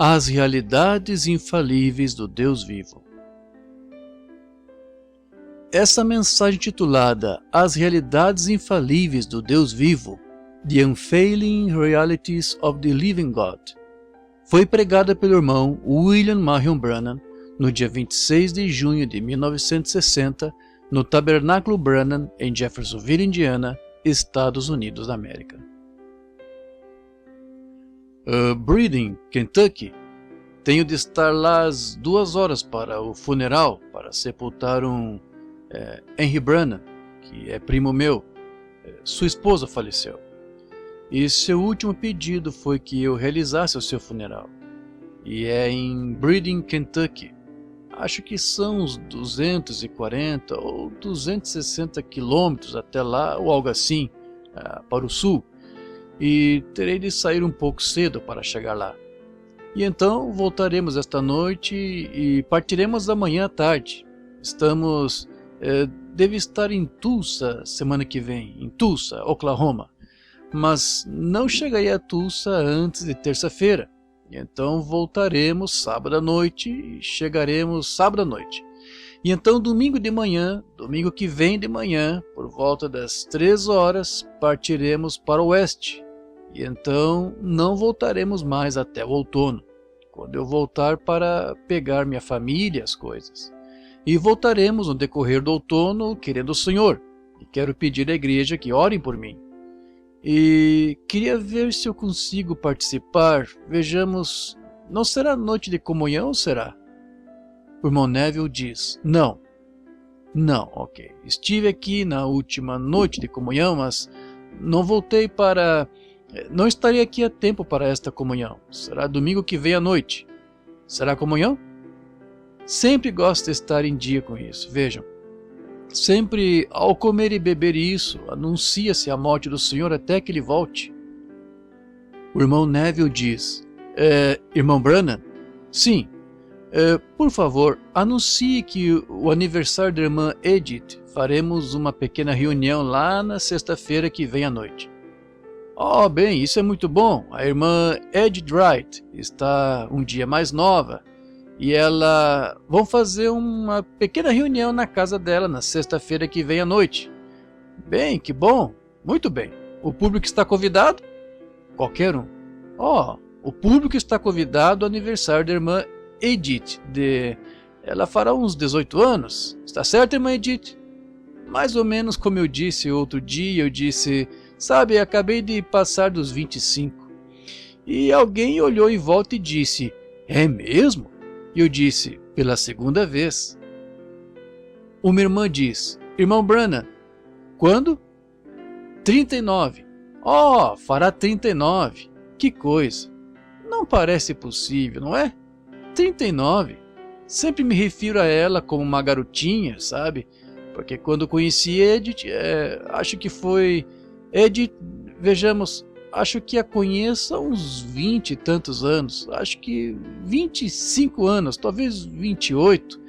As realidades infalíveis do Deus vivo. Essa mensagem titulada As realidades infalíveis do Deus vivo, The Unfailing Realities of the Living God, foi pregada pelo irmão William Marion Branham no dia 26 de junho de 1960 no Tabernáculo Branham em Jeffersonville, Indiana, Estados Unidos da América. Breeding, Kentucky. Tenho de estar lá às 2 horas para o funeral, para sepultar Henry Branham, que é primo meu. Sua esposa faleceu. E seu último pedido foi que eu realizasse o seu funeral. E é em Breeding, Kentucky. Acho que são uns 240 ou 260 quilômetros até lá, ou algo assim, para o sul. E terei de sair um pouco cedo para chegar lá. E então voltaremos esta noite e partiremos amanhã à tarde. Devo estar em Tulsa semana que vem, em Tulsa, Oklahoma. Mas não chegarei a Tulsa antes de terça-feira. E então voltaremos sábado à noite e chegaremos sábado à noite. E então domingo que vem de manhã, por volta das 3 horas, partiremos para o oeste. E então não voltaremos mais até o outono, quando eu voltar para pegar minha família e as coisas. E voltaremos no decorrer do outono, querendo o Senhor. E quero pedir à igreja que orem por mim. E queria ver se eu consigo participar. Vejamos, não será noite de comunhão ou será? O irmão Neville diz, não, ok. Estive aqui na última noite de comunhão, mas não estarei aqui a tempo para esta comunhão. Será domingo que vem à noite. Será comunhão? Sempre gosto de estar em dia com isso. Vejam, sempre ao comer e beber isso, anuncia-se a morte do Senhor até que Ele volte. O irmão Neville diz, irmão Branham? Sim. Por favor, anuncie que o aniversário da irmã Edith, faremos uma pequena reunião lá na sexta-feira que vem à noite. Oh, bem, isso é muito bom. A irmã Edith Wright está um dia mais nova e vão fazer uma pequena reunião na casa dela na sexta-feira que vem à noite. Bem, que bom, muito bem. O público está convidado? Qualquer um. Oh, o público está convidado ao aniversário da irmã Edith. Ela fará uns 18 anos. Está certo, irmã Edith? Mais ou menos como eu disse outro dia, sabe, acabei de passar dos 25. E alguém olhou em volta e disse, é mesmo? E eu disse, pela segunda vez. Uma irmã diz, irmão Branham, quando? 39. Oh, fará 39. Que coisa. Não parece possível, não é? 39. Sempre me refiro a ela como uma garotinha, sabe? Porque quando conheci Edith, acho que foi... Edith, vejamos, acho que a conheço há uns 20 e tantos anos. Acho que 25 anos, talvez 28.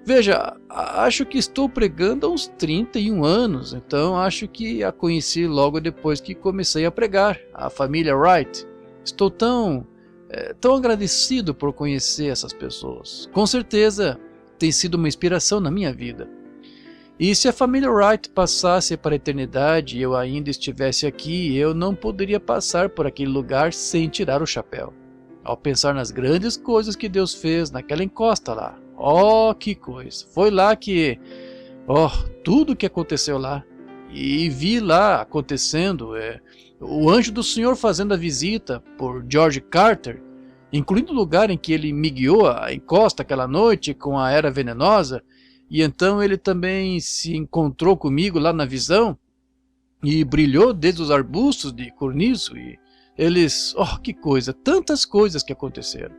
Veja, acho que estou pregando há uns 31 anos. Então acho que a conheci logo depois que comecei a pregar. A família Wright. Estou tão agradecido por conhecer essas pessoas. Com certeza tem sido uma inspiração na minha vida. E se a família Wright passasse para a eternidade e eu ainda estivesse aqui, eu não poderia passar por aquele lugar sem tirar o chapéu. Ao pensar nas grandes coisas que Deus fez naquela encosta lá. Oh, que coisa! Foi lá que... tudo que aconteceu lá. E vi lá acontecendo... o anjo do Senhor fazendo a visita por George Carter, incluindo o lugar em que ele me guiou a encosta aquela noite com a era venenosa. E então ele também se encontrou comigo lá na visão e brilhou desde os arbustos de corniço e eles... que coisa! Tantas coisas que aconteceram.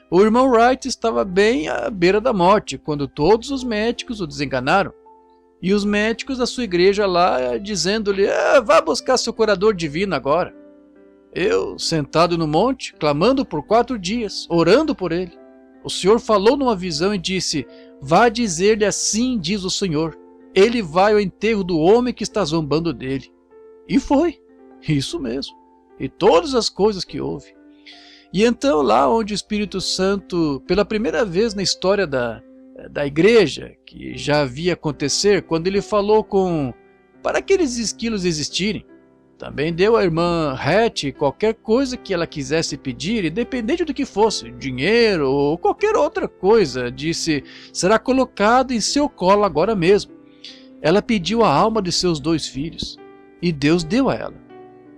O irmão Wright estava bem à beira da morte quando todos os médicos o desenganaram. E os médicos da sua igreja lá dizendo-lhe, vá buscar seu curador divino agora. Eu, sentado no monte, clamando por 4 dias, orando por ele. O Senhor falou numa visão e disse, vá dizer-lhe assim diz o Senhor, ele vai ao enterro do homem que está zombando dele. E foi, isso mesmo, e todas as coisas que houve. E então lá onde o Espírito Santo, pela primeira vez na história da igreja, que já havia acontecer, quando ele falou para aqueles esquilos existirem, também deu à irmã Hattie qualquer coisa que ela quisesse pedir, independente do que fosse, dinheiro ou qualquer outra coisa, disse, será colocado em seu colo agora mesmo. Ela pediu a alma de seus 2 filhos, e Deus deu a ela.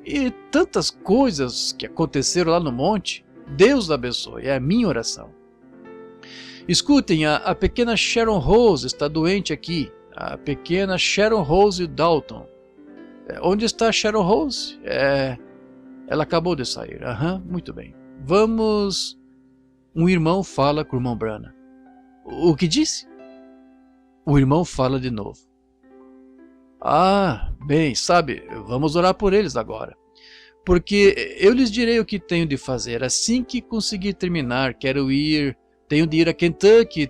E tantas coisas que aconteceram lá no monte, Deus abençoe, é a minha oração. Escutem, a pequena Sharon Rose está doente aqui, a pequena Sharon Rose Dalton. Onde está Sharon Rose? Ela acabou de sair. Muito bem. Vamos... Um irmão fala com o irmão Branham. O que disse? O irmão fala de novo. Bem, sabe, vamos orar por eles agora. Porque eu lhes direi o que tenho de fazer. Assim que conseguir terminar, tenho de ir a Kentucky,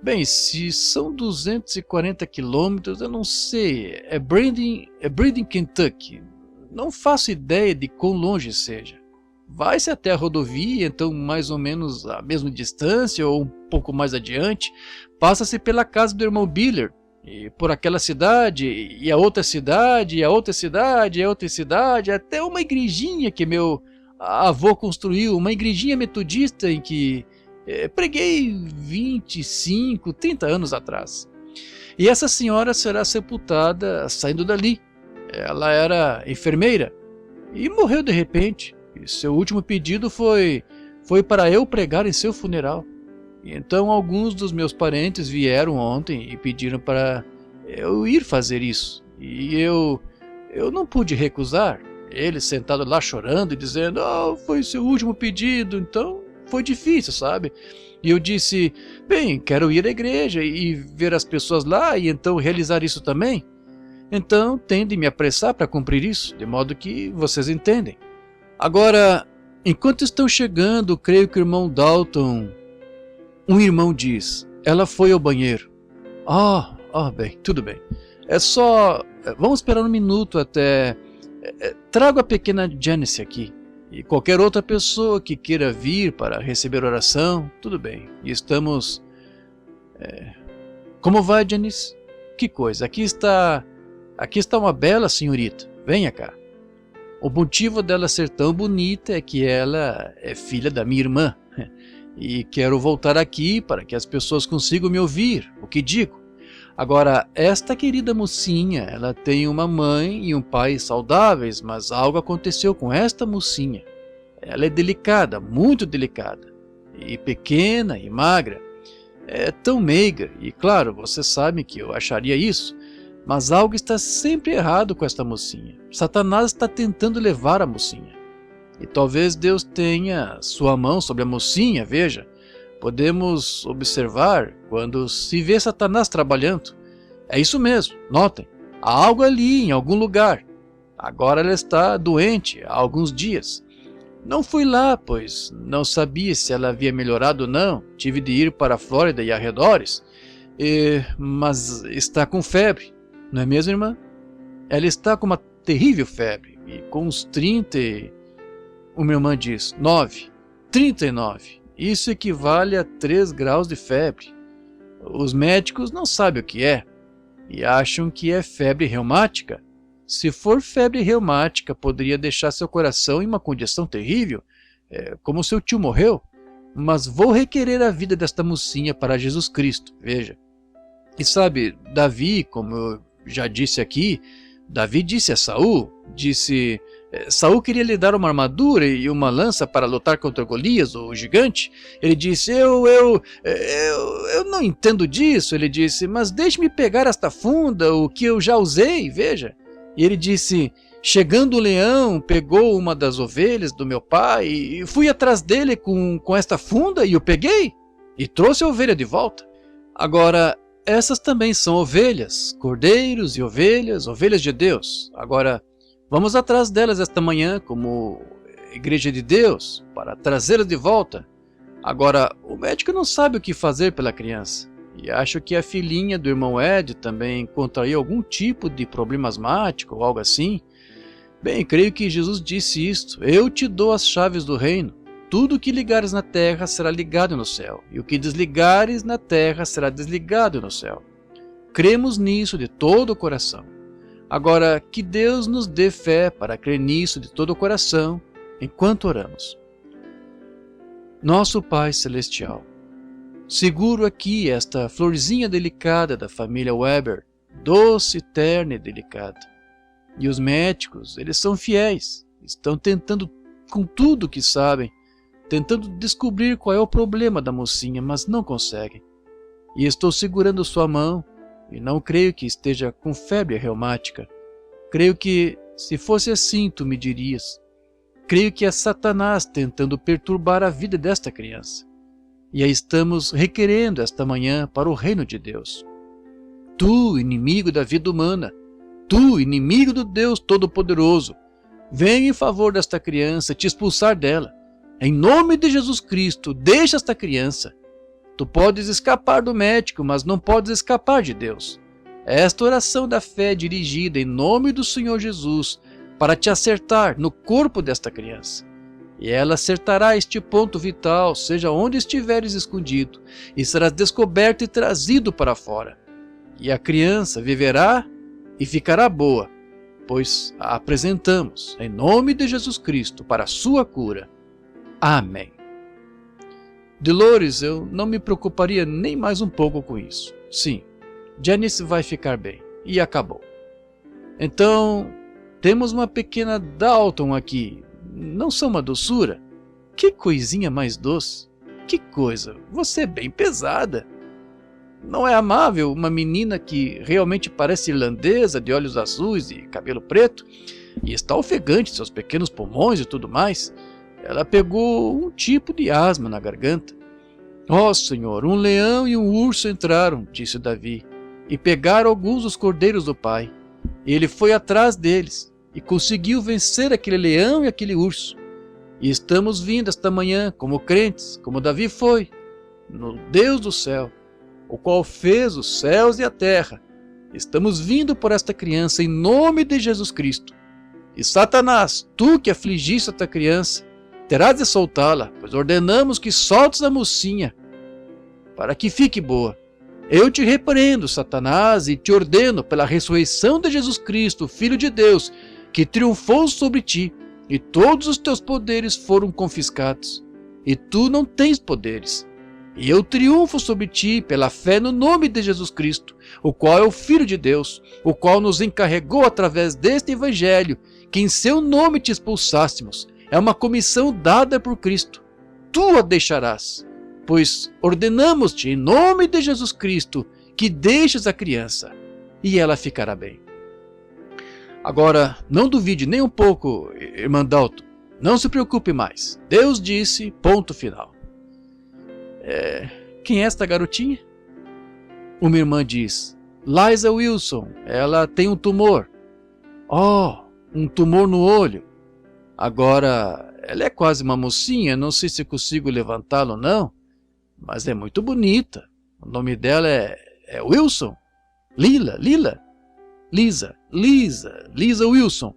Bem, se são 240 quilômetros, eu não sei, é Brandon, Kentucky. Não faço ideia de quão longe seja. Vai-se até a rodovia, então mais ou menos a mesma distância ou um pouco mais adiante. Passa-se pela casa do irmão Biller, e por aquela cidade, e a outra cidade, e a outra cidade, e a outra cidade, até uma igrejinha que meu avô construiu, uma igrejinha metodista em que preguei 25, 30 anos atrás. E essa senhora será sepultada saindo dali. Ela era enfermeira e morreu de repente. E seu último pedido foi para eu pregar em seu funeral. E então alguns dos meus parentes vieram ontem e pediram para eu ir fazer isso. E eu não pude recusar. Ele sentado lá chorando e dizendo, foi seu último pedido, então foi difícil, sabe? E eu disse, bem, quero ir à igreja e ver as pessoas lá e então realizar isso também. Então tenho de me apressar para cumprir isso, de modo que vocês entendem. Agora, enquanto estão chegando, creio que o irmão Dalton, um irmão diz, ela foi ao banheiro. Bem, tudo bem. Vamos esperar um minuto até... Trago a pequena Janice aqui. E qualquer outra pessoa que queira vir para receber oração, tudo bem. E estamos... Como vai, Janice? Que coisa, aqui está uma bela senhorita. Venha cá. O motivo dela ser tão bonita é que ela é filha da minha irmã. E quero voltar aqui para que as pessoas consigam me ouvir, o que digo. Agora, esta querida mocinha, ela tem uma mãe e um pai saudáveis, mas algo aconteceu com esta mocinha. Ela é delicada, muito delicada, e pequena e magra. É tão meiga, e claro, você sabe que eu acharia isso, mas algo está sempre errado com esta mocinha. Satanás está tentando levar a mocinha. E talvez Deus tenha sua mão sobre a mocinha, veja. Podemos observar quando se vê Satanás trabalhando. É isso mesmo, notem. Há algo ali em algum lugar. Agora ela está doente há alguns dias. Não fui lá, pois não sabia se ela havia melhorado ou não. Tive de ir para a Flórida e arredores. Mas está com febre, não é mesmo, irmã? Ela está com uma terrível febre. E com uns 30... Uma irmã diz, 39. Isso equivale a 3 graus de febre. Os médicos não sabem o que é e acham que é febre reumática. Se for febre reumática, poderia deixar seu coração em uma condição terrível, como seu tio morreu. Mas vou requerer a vida desta mocinha para Jesus Cristo, veja. E sabe, Davi, como eu já disse aqui, Davi disse a Saul, Saul queria lhe dar uma armadura e uma lança para lutar contra Golias, o gigante. Ele disse, eu não entendo disso. Ele disse, mas deixe-me pegar esta funda, o que eu já usei, veja. E ele disse, chegando o leão, pegou uma das ovelhas do meu pai e fui atrás dele com esta funda e o peguei e trouxe a ovelha de volta. Agora, essas também são ovelhas, cordeiros e ovelhas de Deus. Agora, vamos atrás delas esta manhã como Igreja de Deus, para trazê-las de volta. Agora, o médico não sabe o que fazer pela criança. E acho que a filhinha do irmão Ed também contraiu algum tipo de problema asmático ou algo assim. Bem, creio que Jesus disse isto: eu te dou as chaves do reino. Tudo o que ligares na terra será ligado no céu, e o que desligares na terra será desligado no céu. Cremos nisso de todo o coração. Agora, que Deus nos dê fé para crer nisso de todo o coração, enquanto oramos. Nosso Pai Celestial, seguro aqui esta florzinha delicada da família Weber, doce, terna e delicada. E os médicos, eles são fiéis, estão tentando com tudo que sabem, tentando descobrir qual é o problema da mocinha, mas não conseguem. E estou segurando sua mão, e não creio que esteja com febre reumática. Creio que, se fosse assim, tu me dirias. Creio que é Satanás tentando perturbar a vida desta criança. E a estamos requerendo esta manhã para o reino de Deus. Tu, inimigo da vida humana, tu, inimigo do Deus Todo-Poderoso, vem em favor desta criança te expulsar dela. Em nome de Jesus Cristo, deixa esta criança. Tu podes escapar do médico, mas não podes escapar de Deus. Esta oração da fé é dirigida em nome do Senhor Jesus para te acertar no corpo desta criança. E ela acertará este ponto vital, seja onde estiveres escondido, e serás descoberto e trazido para fora. E a criança viverá e ficará boa, pois a apresentamos em nome de Jesus Cristo para a sua cura. Amém. Dolores, eu não me preocuparia nem mais um pouco com isso. Sim, Janice vai ficar bem. E acabou. Então, temos uma pequena Dalton aqui. Não são uma doçura? Que coisinha mais doce. Que coisa, você é bem pesada. Não é amável uma menina que realmente parece irlandesa, de olhos azuis e cabelo preto, e está ofegante seus pequenos pulmões e tudo mais? Ela pegou um tipo de asma na garganta. Ó Senhor, um leão e um urso entraram, disse Davi, e pegaram alguns dos cordeiros do pai. E ele foi atrás deles, e conseguiu vencer aquele leão e aquele urso. E estamos vindo esta manhã, como crentes, como Davi foi, no Deus do céu, o qual fez os céus e a terra. Estamos vindo por esta criança em nome de Jesus Cristo. E Satanás, tu que afligiste esta criança, terás de soltá-la, pois ordenamos que soltes a mocinha, para que fique boa. Eu te repreendo, Satanás, e te ordeno pela ressurreição de Jesus Cristo, Filho de Deus, que triunfou sobre ti, e todos os teus poderes foram confiscados, e tu não tens poderes. E eu triunfo sobre ti pela fé no nome de Jesus Cristo, o qual é o Filho de Deus, o qual nos encarregou através deste Evangelho, que em seu nome te expulsássemos. É uma comissão dada por Cristo. Tu a deixarás, pois ordenamos-te em nome de Jesus Cristo que deixes a criança, e ela ficará bem. Agora, não duvide nem um pouco, irmã Dalton. Não se preocupe mais. Deus disse, ponto final. Quem é esta garotinha? Uma irmã diz, Liza Wilson, ela tem um tumor. Oh, um tumor no olho. Agora, ela é quase uma mocinha, não sei se consigo levantá-la ou não, mas é muito bonita. O nome dela é Wilson. Lisa Wilson.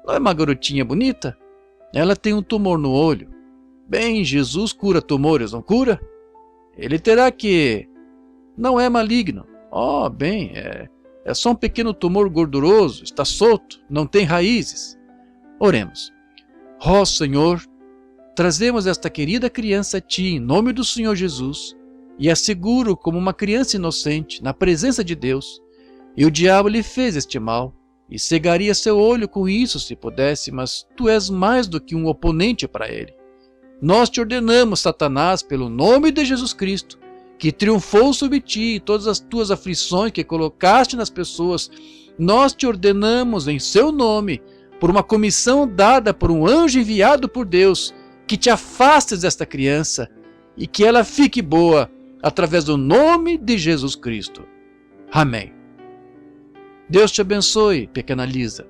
Não é uma garotinha bonita? Ela tem um tumor no olho. Bem, Jesus cura tumores, não cura? Ele terá que... Não é maligno. Oh, bem, é só um pequeno tumor gorduroso, está solto, não tem raízes. Oremos. Ó Senhor, trazemos esta querida criança a Ti em nome do Senhor Jesus e a seguro como uma criança inocente na presença de Deus. E o diabo lhe fez este mal e cegaria seu olho com isso se pudesse, mas Tu és mais do que um oponente para ele. Nós te ordenamos, Satanás, pelo nome de Jesus Cristo, que triunfou sobre ti e todas as tuas aflições que colocaste nas pessoas. Nós te ordenamos em seu nome, por uma comissão dada por um anjo enviado por Deus, que te afastes desta criança e que ela fique boa através do nome de Jesus Cristo. Amém. Deus te abençoe, pequena Lisa.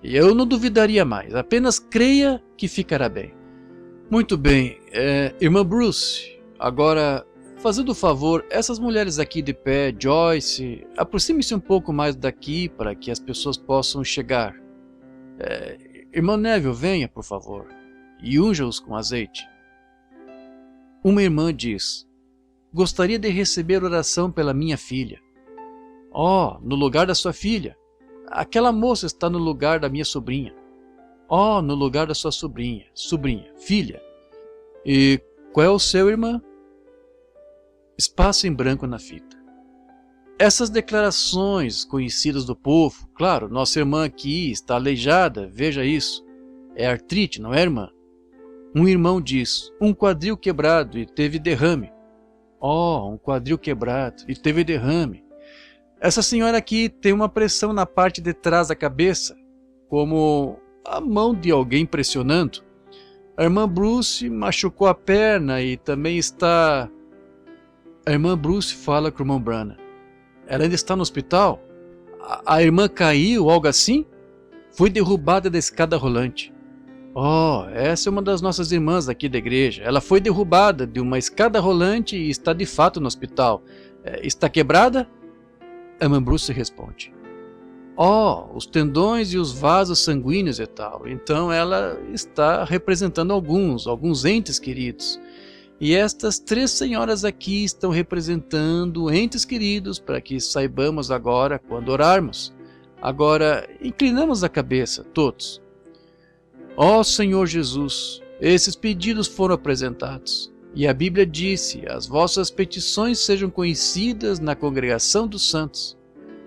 E eu não duvidaria mais, apenas creia que ficará bem. Muito bem, irmã Bruce, agora, fazendo o favor, essas mulheres aqui de pé, Joyce, aproxime-se um pouco mais daqui para que as pessoas possam chegar. Irmã Neville, venha, por favor, e unja-os com azeite. Uma irmã diz: gostaria de receber oração pela minha filha. Oh, no lugar da sua filha. Aquela moça está no lugar da minha sobrinha. Oh, no lugar da sua sobrinha. Sobrinha, filha. E qual é o seu, irmã? Espaço em branco na fita. Essas declarações conhecidas do povo, claro, nossa irmã aqui está aleijada, veja isso. É artrite, não é, irmã? Um irmão diz: um quadril quebrado e teve derrame. Oh, um quadril quebrado e teve derrame. Essa senhora aqui tem uma pressão na parte de trás da cabeça, como a mão de alguém pressionando. A irmã Bruce machucou a perna e também está... A irmã Bruce fala com o irmão Branham: ela ainda está no hospital? A irmã caiu, algo assim? Foi derrubada da escada rolante. Oh, essa é uma das nossas irmãs aqui da igreja. Ela foi derrubada de uma escada rolante e está de fato no hospital. Está quebrada? A irmã Bruce responde: oh, os tendões e os vasos sanguíneos e tal. Então ela está representando alguns entes queridos. E estas 3 senhoras aqui estão representando entes queridos para que saibamos agora quando orarmos. Agora, inclinamos a cabeça, todos. Ó Senhor Jesus, esses pedidos foram apresentados. E a Bíblia disse: as vossas petições sejam conhecidas na congregação dos santos.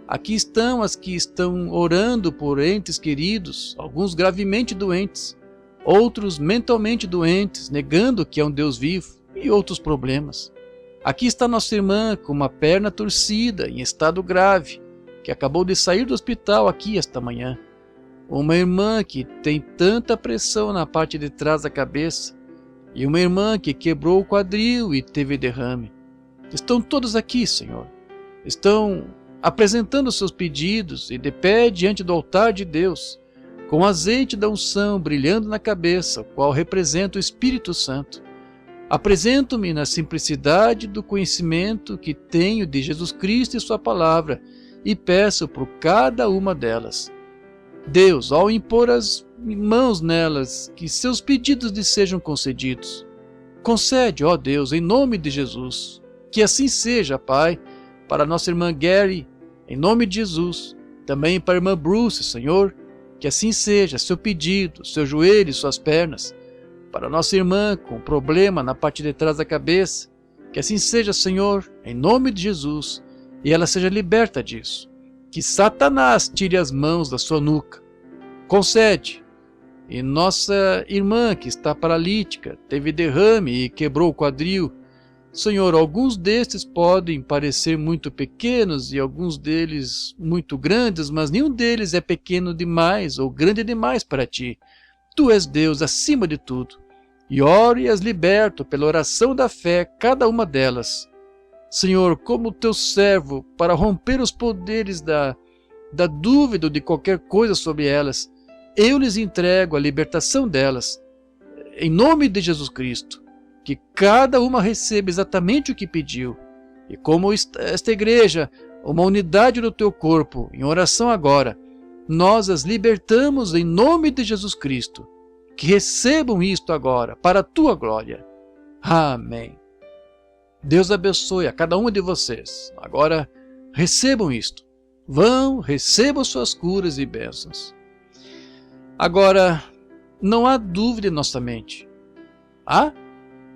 Aqui estão as que estão orando por entes queridos, alguns gravemente doentes, outros mentalmente doentes, negando que é um Deus vivo, e outros problemas. Aqui está nossa irmã com uma perna torcida, em estado grave, que acabou de sair do hospital aqui esta manhã. Uma irmã que tem tanta pressão na parte de trás da cabeça, e uma irmã que quebrou o quadril e teve derrame. Estão todos aqui, Senhor. Estão apresentando seus pedidos e de pé diante do altar de Deus, com o azeite da unção brilhando na cabeça, o qual representa o Espírito Santo. Apresento-me na simplicidade do conhecimento que tenho de Jesus Cristo e sua palavra, e peço por cada uma delas. Deus, ao impor as mãos nelas, que seus pedidos lhes sejam concedidos. Concede, ó Deus, em nome de Jesus, que assim seja, Pai, para nossa irmã Gary, em nome de Jesus, também para a irmã Bruce, Senhor, que assim seja seu pedido, seu joelho e suas pernas, para nossa irmã com problema na parte de trás da cabeça, que assim seja, Senhor, em nome de Jesus, e ela seja liberta disso. Que Satanás tire as mãos da sua nuca. Concede. E nossa irmã que está paralítica, teve derrame e quebrou o quadril. Senhor, alguns destes podem parecer muito pequenos e alguns deles muito grandes, mas nenhum deles é pequeno demais ou grande demais para ti. Tu és Deus acima de tudo. E oro e as liberto pela oração da fé, cada uma delas. Senhor, como teu servo, para romper os poderes da dúvida ou de qualquer coisa sobre elas, eu lhes entrego a libertação delas. Em nome de Jesus Cristo, que cada uma receba exatamente o que pediu. E como esta igreja, uma unidade do teu corpo, em oração agora, nós as libertamos em nome de Jesus Cristo. Que recebam isto agora, para a tua glória. Amém. Deus abençoe a cada um de vocês. Agora, recebam isto. Vão, recebam suas curas e bênçãos. Agora, não há dúvida em nossa mente. Há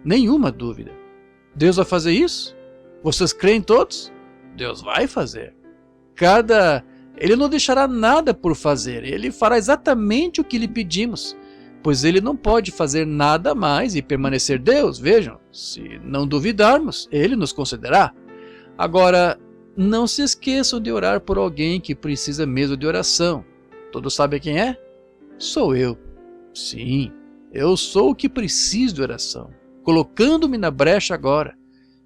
nenhuma dúvida. Deus vai fazer isso? Vocês creem todos? Deus vai fazer. Ele não deixará nada por fazer. Ele fará exatamente o que lhe pedimos. Pois ele não pode fazer nada mais e permanecer Deus. Vejam, se não duvidarmos, ele nos concederá. Agora, não se esqueçam de orar por alguém que precisa mesmo de oração. Todos sabem quem é? Sou eu. Sim, eu sou o que preciso de oração. Colocando-me na brecha agora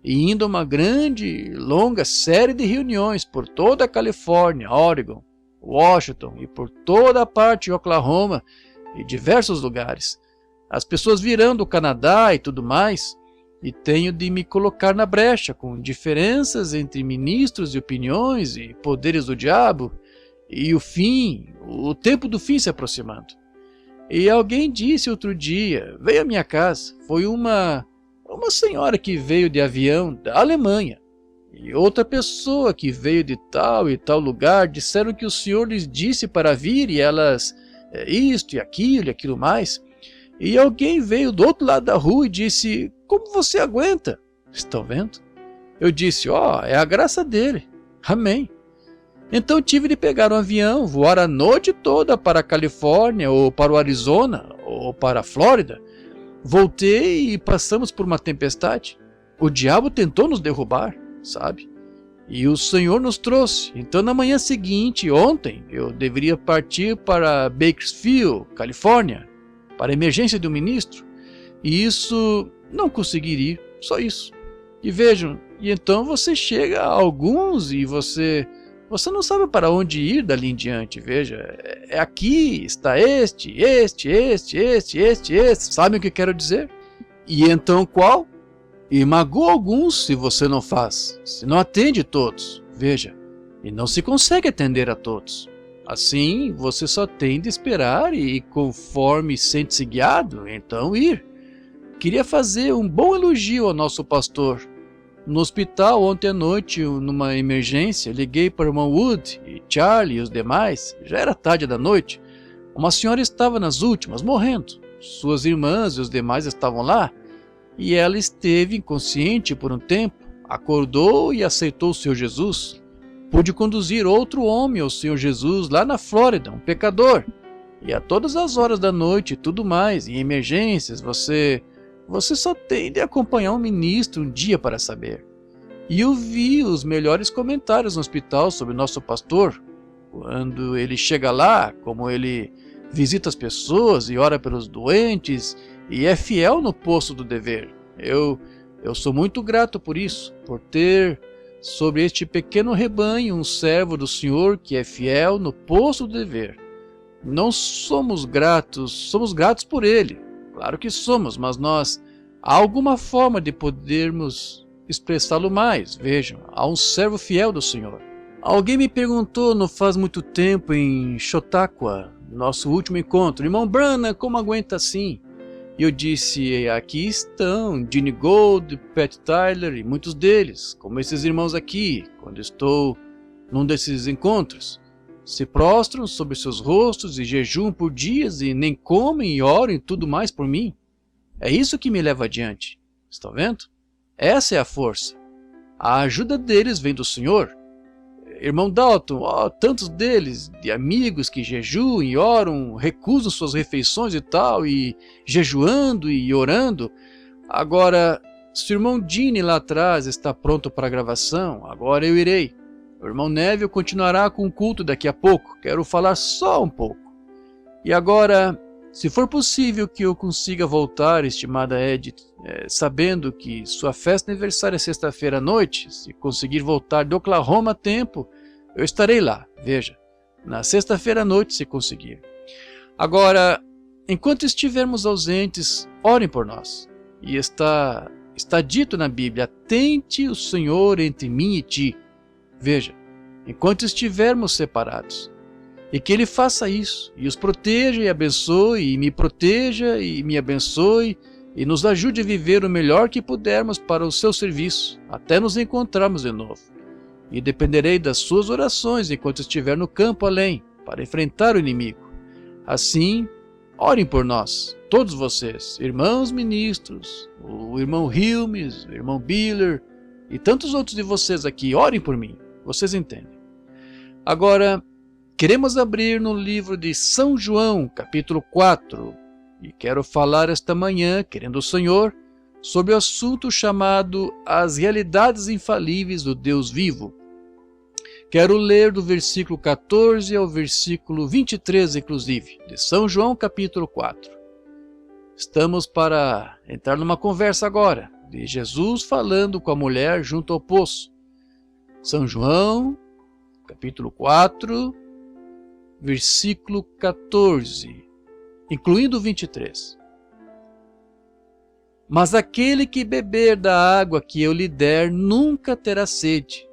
e indo a uma grande, longa série de reuniões por toda a Califórnia, Oregon, Washington e por toda a parte de Oklahoma e diversos lugares. As pessoas virão do Canadá e tudo mais, e tenho de me colocar na brecha com diferenças entre ministros e opiniões e poderes do diabo, e o tempo do fim se aproximando. E alguém disse outro dia, veio à minha casa, foi uma senhora que veio de avião da Alemanha. E outra pessoa que veio de tal e tal lugar, disseram que o senhor lhes disse para vir e elas, isto e aquilo mais. E alguém veio do outro lado da rua e disse, como você aguenta? Estão vendo? Eu disse, é a graça dele. Amém. Então tive de pegar um avião, voar a noite toda para a Califórnia, ou para o Arizona, ou para a Flórida. Voltei e passamos por uma tempestade. O diabo tentou nos derrubar, sabe? E o Senhor nos trouxe. Então na manhã seguinte, ontem, eu deveria partir para Bakersfield, Califórnia, para a emergência de um ministro. E isso não consegui ir, só isso. E vejam, e então você chega a alguns e você não sabe para onde ir dali em diante. Veja, é aqui, está este, sabem o que quero dizer? E então qual? E magoa alguns se você não faz, se não atende todos. Veja, e não se consegue atender a todos. Assim, você só tem de esperar e, conforme sente-se guiado, então ir. Queria fazer um bom elogio ao nosso pastor. No hospital, ontem à noite, numa emergência, liguei para o irmão Wood e Charlie e os demais. Já era tarde da noite. Uma senhora estava nas últimas, morrendo. Suas irmãs e os demais estavam lá. E ela esteve inconsciente por um tempo. Acordou e aceitou o Senhor Jesus. Pude conduzir outro homem ao Senhor Jesus lá na Flórida, um pecador. E a todas as horas da noite e tudo mais, em emergências, você só tem de acompanhar um ministro um dia para saber. E eu vi os melhores comentários no hospital sobre o nosso pastor. Quando ele chega lá, como ele visita as pessoas e ora pelos doentes e é fiel no posto do dever. Eu sou muito grato por isso, por ter sobre este pequeno rebanho um servo do Senhor que é fiel no posto do dever. Não somos gratos por ele. Claro que somos, mas há alguma forma de podermos expressá-lo mais. Vejam, há um servo fiel do Senhor. Alguém me perguntou não faz muito tempo em Chautauqua, nosso último encontro, irmão Branham, como aguenta assim? E eu disse, aqui estão Gene Gold, Pat Tyler e muitos deles, como esses irmãos aqui, quando estou num desses encontros. Se prostram sobre seus rostos e jejuam por dias e nem comem e oram e tudo mais por mim. É isso que me leva adiante. Estão vendo? Essa é a força. A ajuda deles vem do Senhor. Irmão Dalton, tantos deles, de amigos que jejuam e oram, recusam suas refeições e tal, e jejuando e orando. Agora, se o irmão Gene lá atrás está pronto para a gravação, agora eu irei. O irmão Neville continuará com o culto daqui a pouco. Quero falar só um pouco. E agora, se for possível que eu consiga voltar, estimada Edith, sabendo que sua festa de aniversário é sexta-feira à noite, se conseguir voltar de Oklahoma a tempo, eu estarei lá, veja, na sexta-feira à noite se conseguir. Agora, enquanto estivermos ausentes, orem por nós. E está dito na Bíblia, atente o Senhor entre mim e ti. Veja, enquanto estivermos separados. E que Ele faça isso, e os proteja e abençoe, e me proteja e me abençoe, e nos ajude a viver o melhor que pudermos para o seu serviço, até nos encontrarmos de novo. E dependerei das suas orações enquanto estiver no campo além, para enfrentar o inimigo. Assim, orem por nós, todos vocês, irmãos ministros, o irmão Hilmes, o irmão Biller, e tantos outros de vocês aqui, orem por mim, vocês entendem. Agora, queremos abrir no livro de São João, capítulo 4, e quero falar esta manhã, querendo o Senhor, sobre o assunto chamado As Realidades Infalíveis do Deus Vivo. Quero ler do versículo 14 ao versículo 23, inclusive, de São João, capítulo 4. Estamos para entrar numa conversa agora, de Jesus falando com a mulher junto ao poço. São João, capítulo 4, versículo 14, incluindo o 23. Mas aquele que beber da água que eu lhe der nunca terá sede,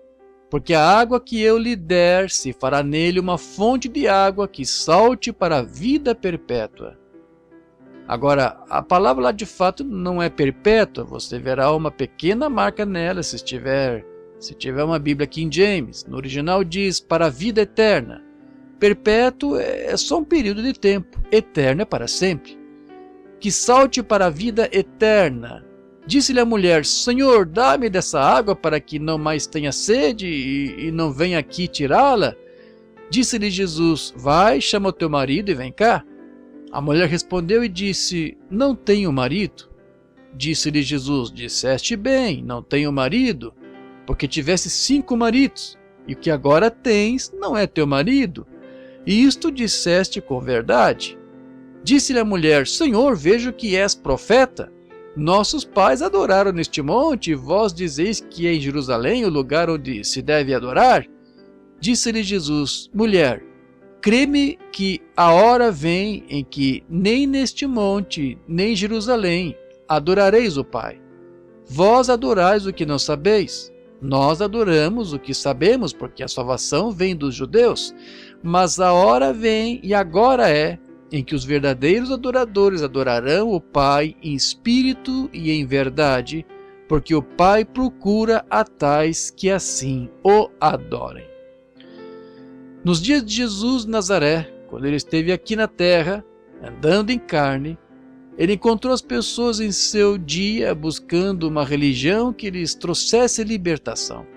porque a água que eu lhe der se fará nele uma fonte de água que salte para a vida perpétua. Agora, a palavra lá de fato não é perpétua, você verá uma pequena marca nela se tiver uma Bíblia King James. No original diz para a vida eterna. Perpétuo é só um período de tempo, eterno é para sempre. Que salte para a vida eterna. Disse-lhe a mulher: Senhor, dá-me dessa água para que não mais tenha sede e não venha aqui tirá-la. Disse-lhe Jesus: vai, chama o teu marido e vem cá. A mulher respondeu e disse: não tenho marido. Disse-lhe Jesus: disseste bem, não tenho marido, porque tivesse 5 maridos, e o que agora tens não é teu marido. E isto disseste com verdade. Disse-lhe a mulher: Senhor, vejo que és profeta. Nossos pais adoraram neste monte, e vós dizeis que é em Jerusalém o lugar onde se deve adorar? Disse-lhe Jesus: mulher, crê-me que a hora vem em que nem neste monte, nem em Jerusalém adorareis o Pai. Vós adorais o que não sabeis. Nós adoramos o que sabemos, porque a salvação vem dos judeus. Mas a hora vem, e agora é, em que os verdadeiros adoradores adorarão o Pai em espírito e em verdade, porque o Pai procura a tais que assim o adorem. Nos dias de Jesus de Nazaré, quando ele esteve aqui na terra, andando em carne, ele encontrou as pessoas em seu dia buscando uma religião que lhes trouxesse libertação.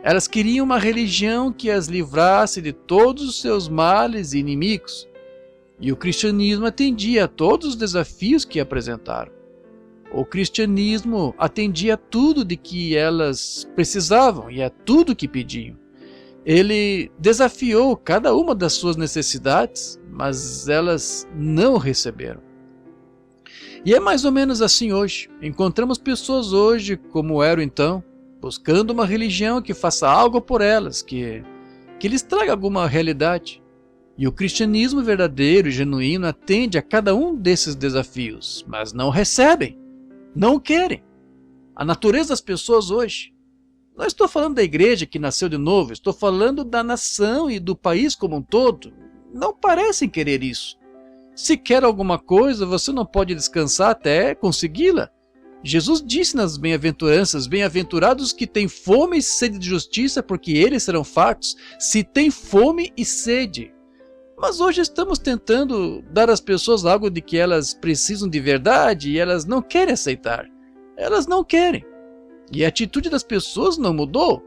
Elas queriam uma religião que as livrasse de todos os seus males e inimigos. E o cristianismo atendia a todos os desafios que apresentaram. O cristianismo atendia a tudo de que elas precisavam e a tudo que pediam. Ele desafiou cada uma das suas necessidades, mas elas não receberam. E é mais ou menos assim hoje. Encontramos pessoas hoje, como eram então, buscando uma religião que faça algo por elas, que lhes traga alguma realidade. E o cristianismo verdadeiro e genuíno atende a cada um desses desafios, mas não recebem, não querem. A natureza das pessoas hoje. Não estou falando da igreja que nasceu de novo, estou falando da nação e do país como um todo. Não parecem querer isso. Se quer alguma coisa, você não pode descansar até consegui-la. Jesus disse nas bem-aventuranças: bem-aventurados que têm fome e sede de justiça, porque eles serão fartos. Se têm fome e sede. Mas hoje estamos tentando dar às pessoas algo de que elas precisam de verdade e elas não querem aceitar. Elas não querem. E a atitude das pessoas não mudou.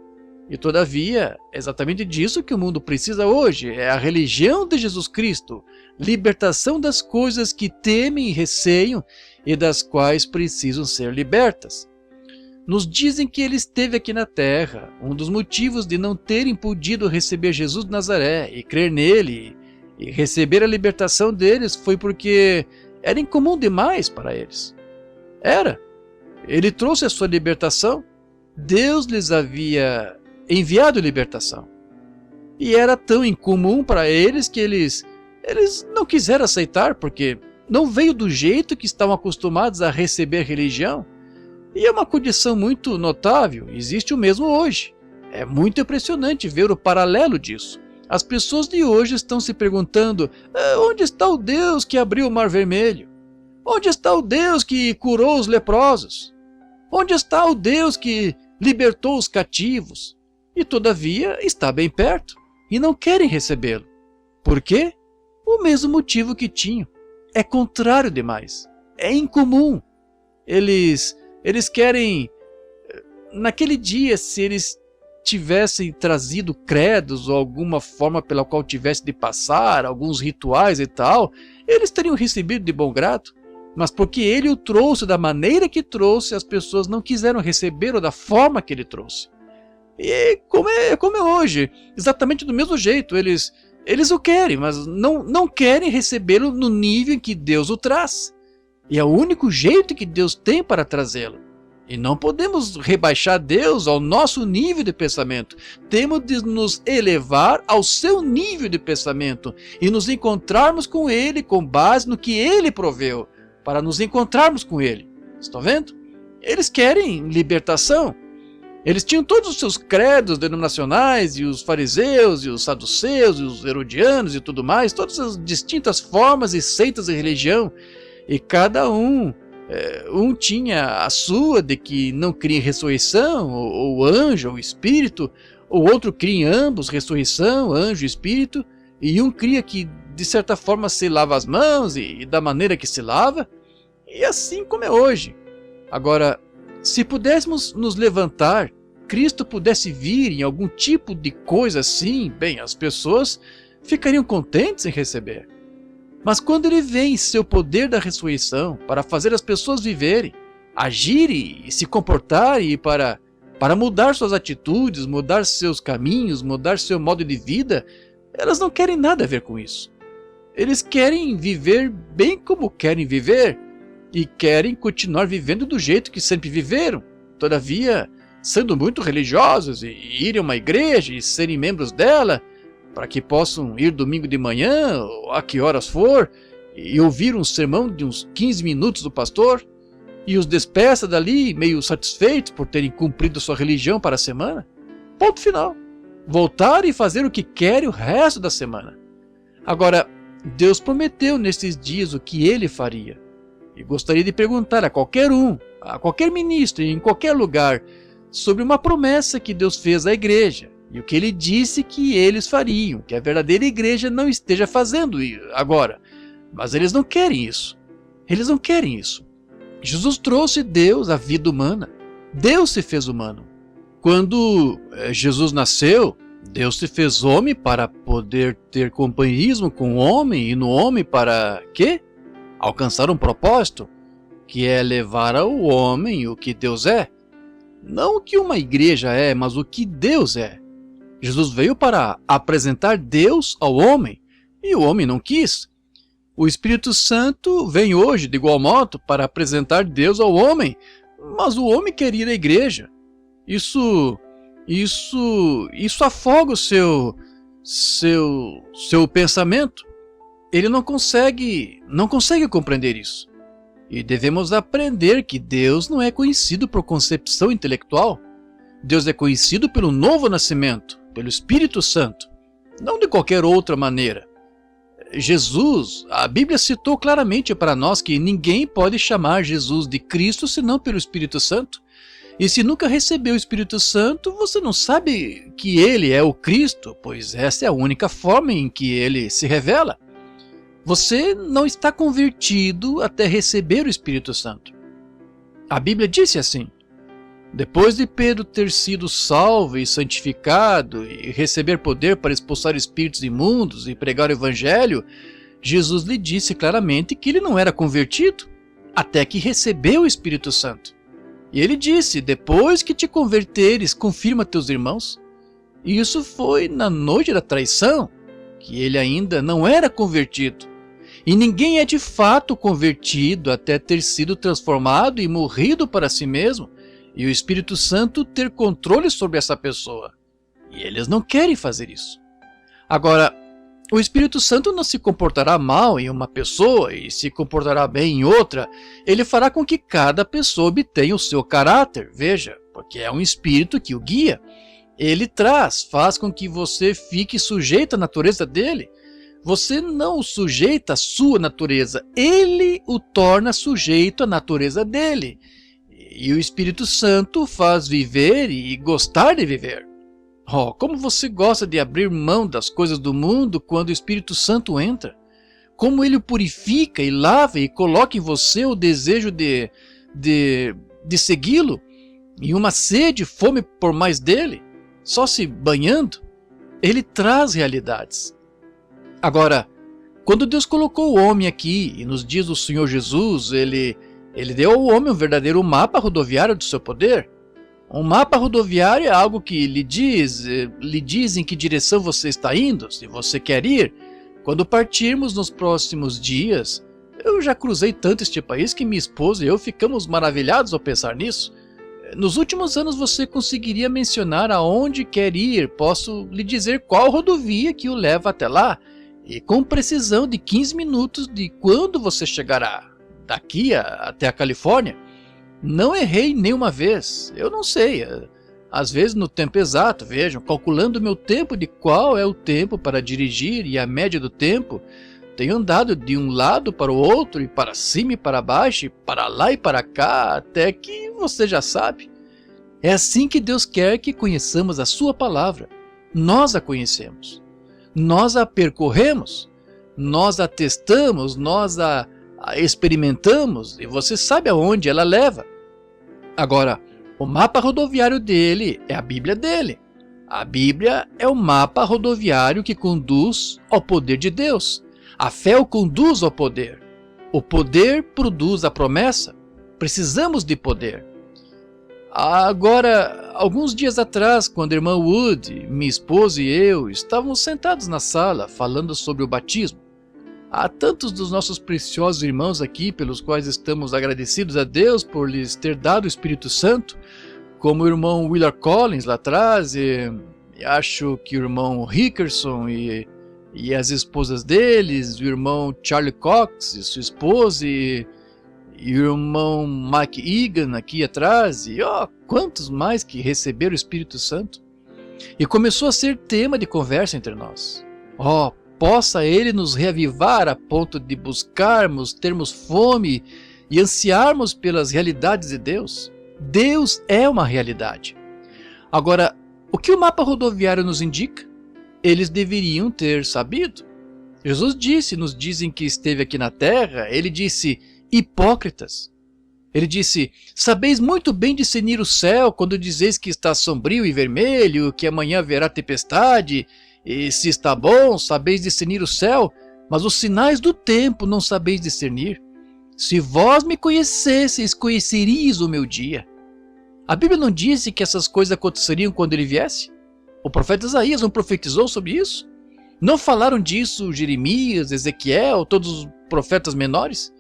E todavia, é exatamente disso que o mundo precisa hoje. É a religião de Jesus Cristo. Libertação das coisas que temem e receiam e das quais precisam ser libertas. Nos dizem que ele esteve aqui na terra. Um dos motivos de não terem podido receber Jesus de Nazaré e crer nele e receber a libertação deles foi porque era incomum demais para eles. Era. Ele trouxe a sua libertação. Deus lhes havia enviado libertação. E era tão incomum para eles que eles não quiseram aceitar, porque não veio do jeito que estavam acostumados a receber religião. E é uma condição muito notável, existe o mesmo hoje. É muito impressionante ver o paralelo disso. As pessoas de hoje estão se perguntando: onde está o Deus que abriu o Mar Vermelho? Onde está o Deus que curou os leprosos? Onde está o Deus que libertou os cativos? E todavia está bem perto, e não querem recebê-lo. Por quê? O mesmo motivo que tinham. É contrário demais. É incomum. Eles querem, naquele dia, se eles tivessem trazido credos ou alguma forma pela qual tivesse de passar, alguns rituais e tal, eles teriam recebido de bom grado. Mas porque ele o trouxe da maneira que trouxe, as pessoas não quiseram receber-o da forma que ele trouxe. E como é hoje, exatamente do mesmo jeito, eles o querem, mas não querem recebê-lo no nível em que Deus o traz. E é o único jeito que Deus tem para trazê-lo. E não podemos rebaixar Deus ao nosso nível de pensamento. Temos de nos elevar ao seu nível de pensamento e nos encontrarmos com Ele com base no que Ele proveu, para nos encontrarmos com Ele. Estão vendo? Eles querem libertação. Eles tinham todos os seus credos denominacionais, e os fariseus, e os saduceus, e os herodianos e tudo mais, todas as distintas formas e seitas de religião. e cada um, um tinha a sua de que não cria em ressurreição, ou anjo, ou espírito, o outro cria em ambos, ressurreição, anjo e espírito, e um cria que de certa forma se lava as mãos e da maneira que se lava, e assim como é hoje. Agora, se pudéssemos nos levantar, Cristo pudesse vir em algum tipo de coisa assim, bem, as pessoas ficariam contentes em receber. Mas quando ele vem em seu poder da ressurreição para fazer as pessoas viverem, agirem e se comportarem para mudar suas atitudes, mudar seus caminhos, mudar seu modo de vida, elas não querem nada a ver com isso. Eles querem viver bem como querem viver e querem continuar vivendo do jeito que sempre viveram, todavia sendo muito religiosos e irem a uma igreja e serem membros dela, para que possam ir domingo de manhã, ou a que horas for, e ouvir um sermão de uns 15 minutos do pastor, e os despeça dali meio satisfeitos por terem cumprido sua religião para a semana. Ponto final. Voltar e fazer o que querem o resto da semana. Agora, Deus prometeu nesses dias o que ele faria. E gostaria de perguntar a qualquer um, a qualquer ministro, em qualquer lugar, sobre uma promessa que Deus fez à igreja. E o que ele disse que eles fariam, que a verdadeira igreja não esteja fazendo agora. Mas eles não querem isso. Eles não querem isso. Jesus trouxe Deus à vida humana. Deus se fez humano. Quando Jesus nasceu, Deus se fez homem para poder ter companheirismo com o homem e no homem para quê? Alcançar um propósito, que é levar ao homem o que Deus é. Não o que uma igreja é, mas o que Deus é. Jesus veio para apresentar Deus ao homem, e o homem não quis. O Espírito Santo vem hoje, de igual modo, para apresentar Deus ao homem, mas o homem quer ir à igreja. Isso afoga o seu pensamento. Ele não consegue compreender isso. E devemos aprender que Deus não é conhecido por concepção intelectual. Deus é conhecido pelo novo nascimento, pelo Espírito Santo, não de qualquer outra maneira. Jesus, a Bíblia citou claramente para nós que ninguém pode chamar Jesus de Cristo senão pelo Espírito Santo. E se nunca recebeu o Espírito Santo, você não sabe que ele é o Cristo, pois essa é a única forma em que ele se revela. Você não está convertido até receber o Espírito Santo. A Bíblia disse assim: depois de Pedro ter sido salvo e santificado e receber poder para expulsar espíritos imundos e pregar o Evangelho, Jesus lhe disse claramente que ele não era convertido até que recebeu o Espírito Santo. E ele disse: depois que te converteres, confirma teus irmãos. E isso foi na noite da traição, que ele ainda não era convertido. E ninguém é de fato convertido até ter sido transformado e morrido para si mesmo, e o Espírito Santo ter controle sobre essa pessoa. E eles não querem fazer isso. Agora, o Espírito Santo não se comportará mal em uma pessoa e se comportará bem em outra. Ele fará com que cada pessoa obtenha o seu caráter, veja, porque é um Espírito que o guia. Ele faz com que você fique sujeito à natureza dele. Você não o sujeita à sua natureza, ele o torna sujeito à natureza dele. E o Espírito Santo faz viver e gostar de viver. Oh, como você gosta de abrir mão das coisas do mundo quando o Espírito Santo entra. Como ele o purifica e lava e coloca em você o desejo de segui-lo. E uma sede, fome por mais dele, só se banhando. Ele traz realidades. Agora, quando Deus colocou o homem aqui, e nos dias do Senhor Jesus, ele deu ao homem um verdadeiro mapa rodoviário do seu poder. Um mapa rodoviário é algo que lhe diz em que direção você está indo, se você quer ir. Quando partirmos nos próximos dias, eu já cruzei tanto este país que minha esposa e eu ficamos maravilhados ao pensar nisso. Nos últimos anos você conseguiria mencionar aonde quer ir, posso lhe dizer qual rodovia que o leva até lá, e com precisão de 15 minutos de quando você chegará daqui até a Califórnia. Não errei nenhuma vez, eu não sei, às vezes no tempo exato, vejam, calculando o meu tempo de qual é o tempo para dirigir e a média do tempo, tenho andado de um lado para o outro, e para cima e para baixo, e para lá e para cá, até que você já sabe. É assim que Deus quer que conheçamos a sua palavra. Nós a conhecemos, nós a percorremos, nós a testamos, nós a experimentamos, e você sabe aonde ela leva. Agora, o mapa rodoviário dele é a Bíblia dele. A Bíblia é o mapa rodoviário que conduz ao poder de Deus. A fé o conduz ao poder. O poder produz a promessa. Precisamos de poder. Agora, alguns dias atrás, quando a irmã Wood, minha esposa e eu estávamos sentados na sala falando sobre o batismo, há tantos dos nossos preciosos irmãos aqui pelos quais estamos agradecidos a Deus por lhes ter dado o Espírito Santo, como o irmão Willard Collins lá atrás, e acho que o irmão Rickerson e as esposas deles, o irmão Charlie Cox e sua esposa, e o irmão Mike Egan aqui atrás, e quantos mais que receberam o Espírito Santo. E começou a ser tema de conversa entre nós. Possa ele nos reavivar a ponto de buscarmos, termos fome e ansiarmos pelas realidades de Deus. Deus é uma realidade. Agora, o que o mapa rodoviário nos indica? Eles deveriam ter sabido. Jesus disse, nos dizem que esteve aqui na terra, ele disse, hipócritas. Ele disse, sabeis muito bem discernir o céu quando dizeis que está sombrio e vermelho, que amanhã haverá tempestade, e se está bom, sabeis discernir o céu, mas os sinais do tempo não sabeis discernir. Se vós me conhecesseis, conheceríeis o meu dia. A Bíblia não disse que essas coisas aconteceriam quando ele viesse? O profeta Isaías não profetizou sobre isso? Não falaram disso Jeremias, Ezequiel, todos os profetas menores?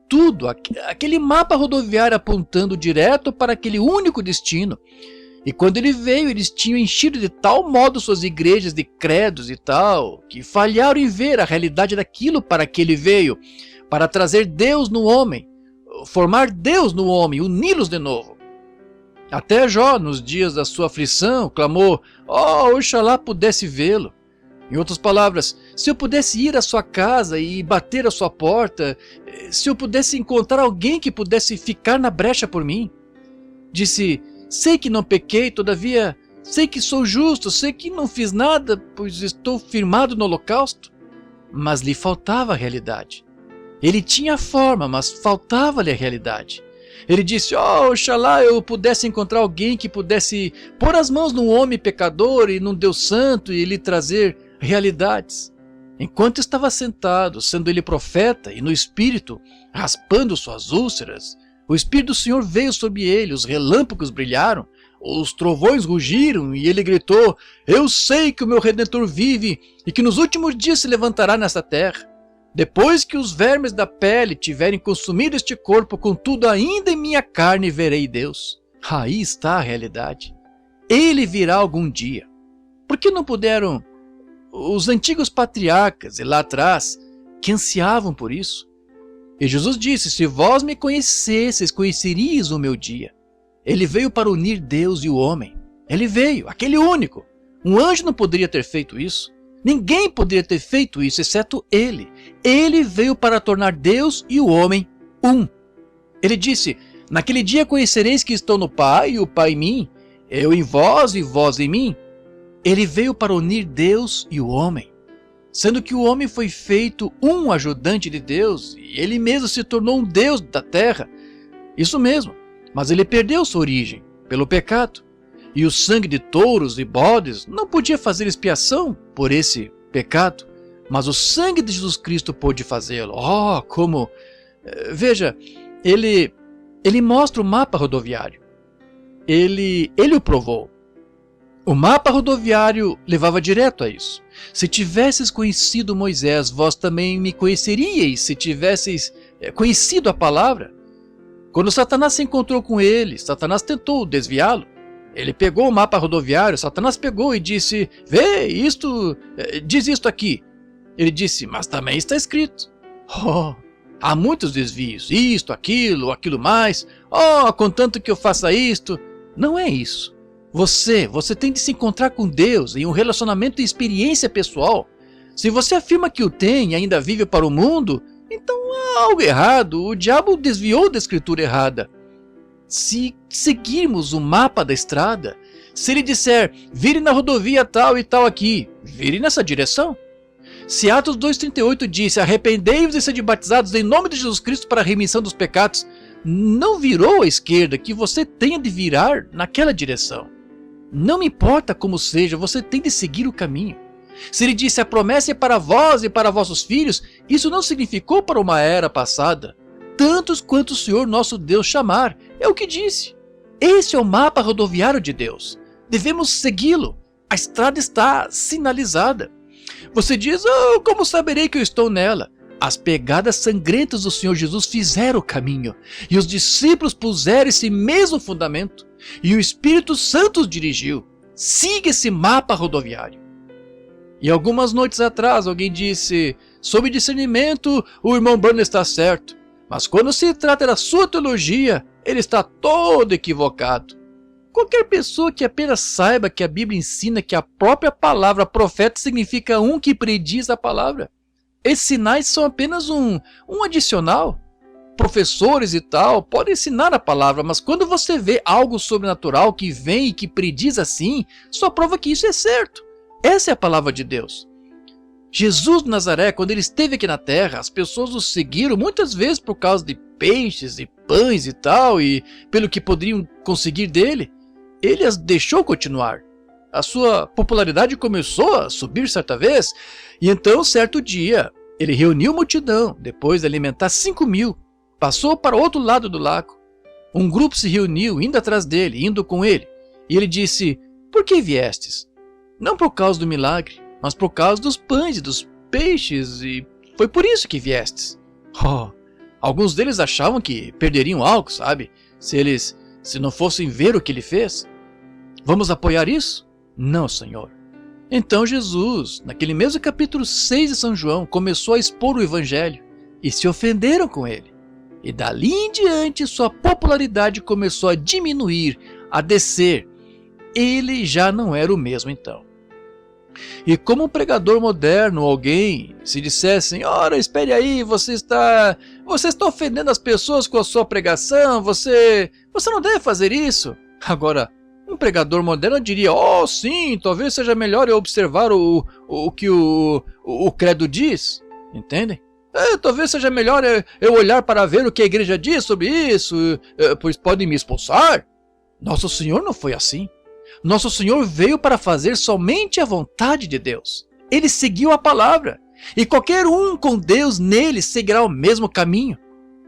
Tudo, aquele mapa rodoviário apontando direto para aquele único destino. E quando ele veio, eles tinham enchido de tal modo suas igrejas de credos e tal, que falharam em ver a realidade daquilo para que ele veio, para trazer Deus no homem, formar Deus no homem, uni-los de novo. Até Jó, nos dias da sua aflição, clamou, oxalá pudesse vê-lo. Em outras palavras, se eu pudesse ir à sua casa e bater à sua porta, se eu pudesse encontrar alguém que pudesse ficar na brecha por mim. Disse, sei que não pequei, todavia, sei que sou justo, sei que não fiz nada, pois estou firmado no holocausto. Mas lhe faltava a realidade. Ele tinha a forma, mas faltava-lhe a realidade. Ele disse, oxalá eu pudesse encontrar alguém que pudesse pôr as mãos num homem pecador e num Deus santo e lhe trazer realidades. Enquanto estava sentado, sendo ele profeta e no espírito, raspando suas úlceras, o Espírito do Senhor veio sobre ele, os relâmpagos brilharam, os trovões rugiram e ele gritou, eu sei que o meu Redentor vive e que nos últimos dias se levantará nesta terra. Depois que os vermes da pele tiverem consumido este corpo, contudo ainda em minha carne verei Deus. Aí está a realidade. Ele virá algum dia. Por que não puderam os antigos patriarcas, e lá atrás, que ansiavam por isso? E Jesus disse, se vós me conhecesseis, conheceríeis o meu dia. Ele veio para unir Deus e o homem. Ele veio, aquele único. Um anjo não poderia ter feito isso. Ninguém poderia ter feito isso, exceto ele. Ele veio para tornar Deus e o homem um. Ele disse, naquele dia conhecereis que estou no Pai e o Pai em mim, eu em vós e vós em mim. Ele veio para unir Deus e o homem. Sendo que o homem foi feito um ajudante de Deus, e ele mesmo se tornou um Deus da terra. Isso mesmo, mas ele perdeu sua origem, pelo pecado. E o sangue de touros e bodes não podia fazer expiação por esse pecado, mas o sangue de Jesus Cristo pôde fazê-lo. Como! Veja, ele mostra o mapa rodoviário. Ele o provou. O mapa rodoviário levava direto a isso. Se tivesses conhecido Moisés, vós também me conheceríeis, se tivesseis conhecido a palavra. Quando Satanás se encontrou com ele, Satanás tentou desviá-lo. Ele pegou o mapa rodoviário, Satanás pegou e disse, vê, diz isto aqui. Ele disse, mas também está escrito. Há muitos desvios, isto, aquilo mais. Contanto que eu faça isto. Não é isso. Você tem de se encontrar com Deus em um relacionamento e experiência pessoal. Se você afirma que o tem e ainda vive para o mundo, então há algo errado, o diabo desviou da escritura errada. Se seguirmos o mapa da estrada, se ele disser, vire na rodovia tal e tal aqui, vire nessa direção. Se Atos 2,38 disse, arrependei-vos e sede batizados em nome de Jesus Cristo para a remissão dos pecados, não virou à esquerda que você tenha de virar naquela direção. Não me importa como seja, você tem de seguir o caminho. Se ele disse, a promessa é para vós e para vossos filhos, isso não significou para uma era passada. Tantos quanto o Senhor nosso Deus chamar, é o que disse. Esse é o mapa rodoviário de Deus. Devemos segui-lo. A estrada está sinalizada. Você diz, como saberei que eu estou nela? As pegadas sangrentas do Senhor Jesus fizeram o caminho, e os discípulos puseram esse mesmo fundamento, e o Espírito Santo os dirigiu. Siga esse mapa rodoviário. E algumas noites atrás alguém disse, sob discernimento o irmão Branham está certo, mas quando se trata da sua teologia, ele está todo equivocado. Qualquer pessoa que apenas saiba que a Bíblia ensina que a própria palavra profeta significa um que prediz a palavra. Esses sinais são apenas um adicional. Professores e tal podem ensinar a palavra, mas quando você vê algo sobrenatural que vem e que prediz assim, só prova que isso é certo. Essa é a palavra de Deus. Jesus de Nazaré, quando ele esteve aqui na terra, as pessoas o seguiram muitas vezes por causa de peixes e pães e tal, e pelo que poderiam conseguir dele. Ele as deixou continuar. A sua popularidade começou a subir certa vez, e então certo dia ele reuniu multidão, depois de alimentar 5.000, passou para o outro lado do lago. Um grupo se reuniu, indo atrás dele, indo com ele, e ele disse, por que viestes? Não por causa do milagre, mas por causa dos pães e dos peixes, e foi por isso que viestes. Alguns deles achavam que perderiam algo, sabe? Se não fossem ver o que ele fez. Vamos apoiar isso? Não, Senhor. Então Jesus, naquele mesmo capítulo 6 de São João, começou a expor o evangelho, e se ofenderam com ele. E dali em diante sua popularidade começou a diminuir, a descer. Ele já não era o mesmo então. E como um pregador moderno, alguém, se dissessem, ora, espere aí, você está ofendendo as pessoas com a sua pregação, você não deve fazer isso. Agora, um pregador moderno diria, sim, talvez seja melhor eu observar o que o credo diz, entendem? Talvez seja melhor eu olhar para ver o que a igreja diz sobre isso, pois podem me expulsar. Nosso Senhor não foi assim. Nosso Senhor veio para fazer somente a vontade de Deus. Ele seguiu a palavra, e qualquer um com Deus nele seguirá o mesmo caminho.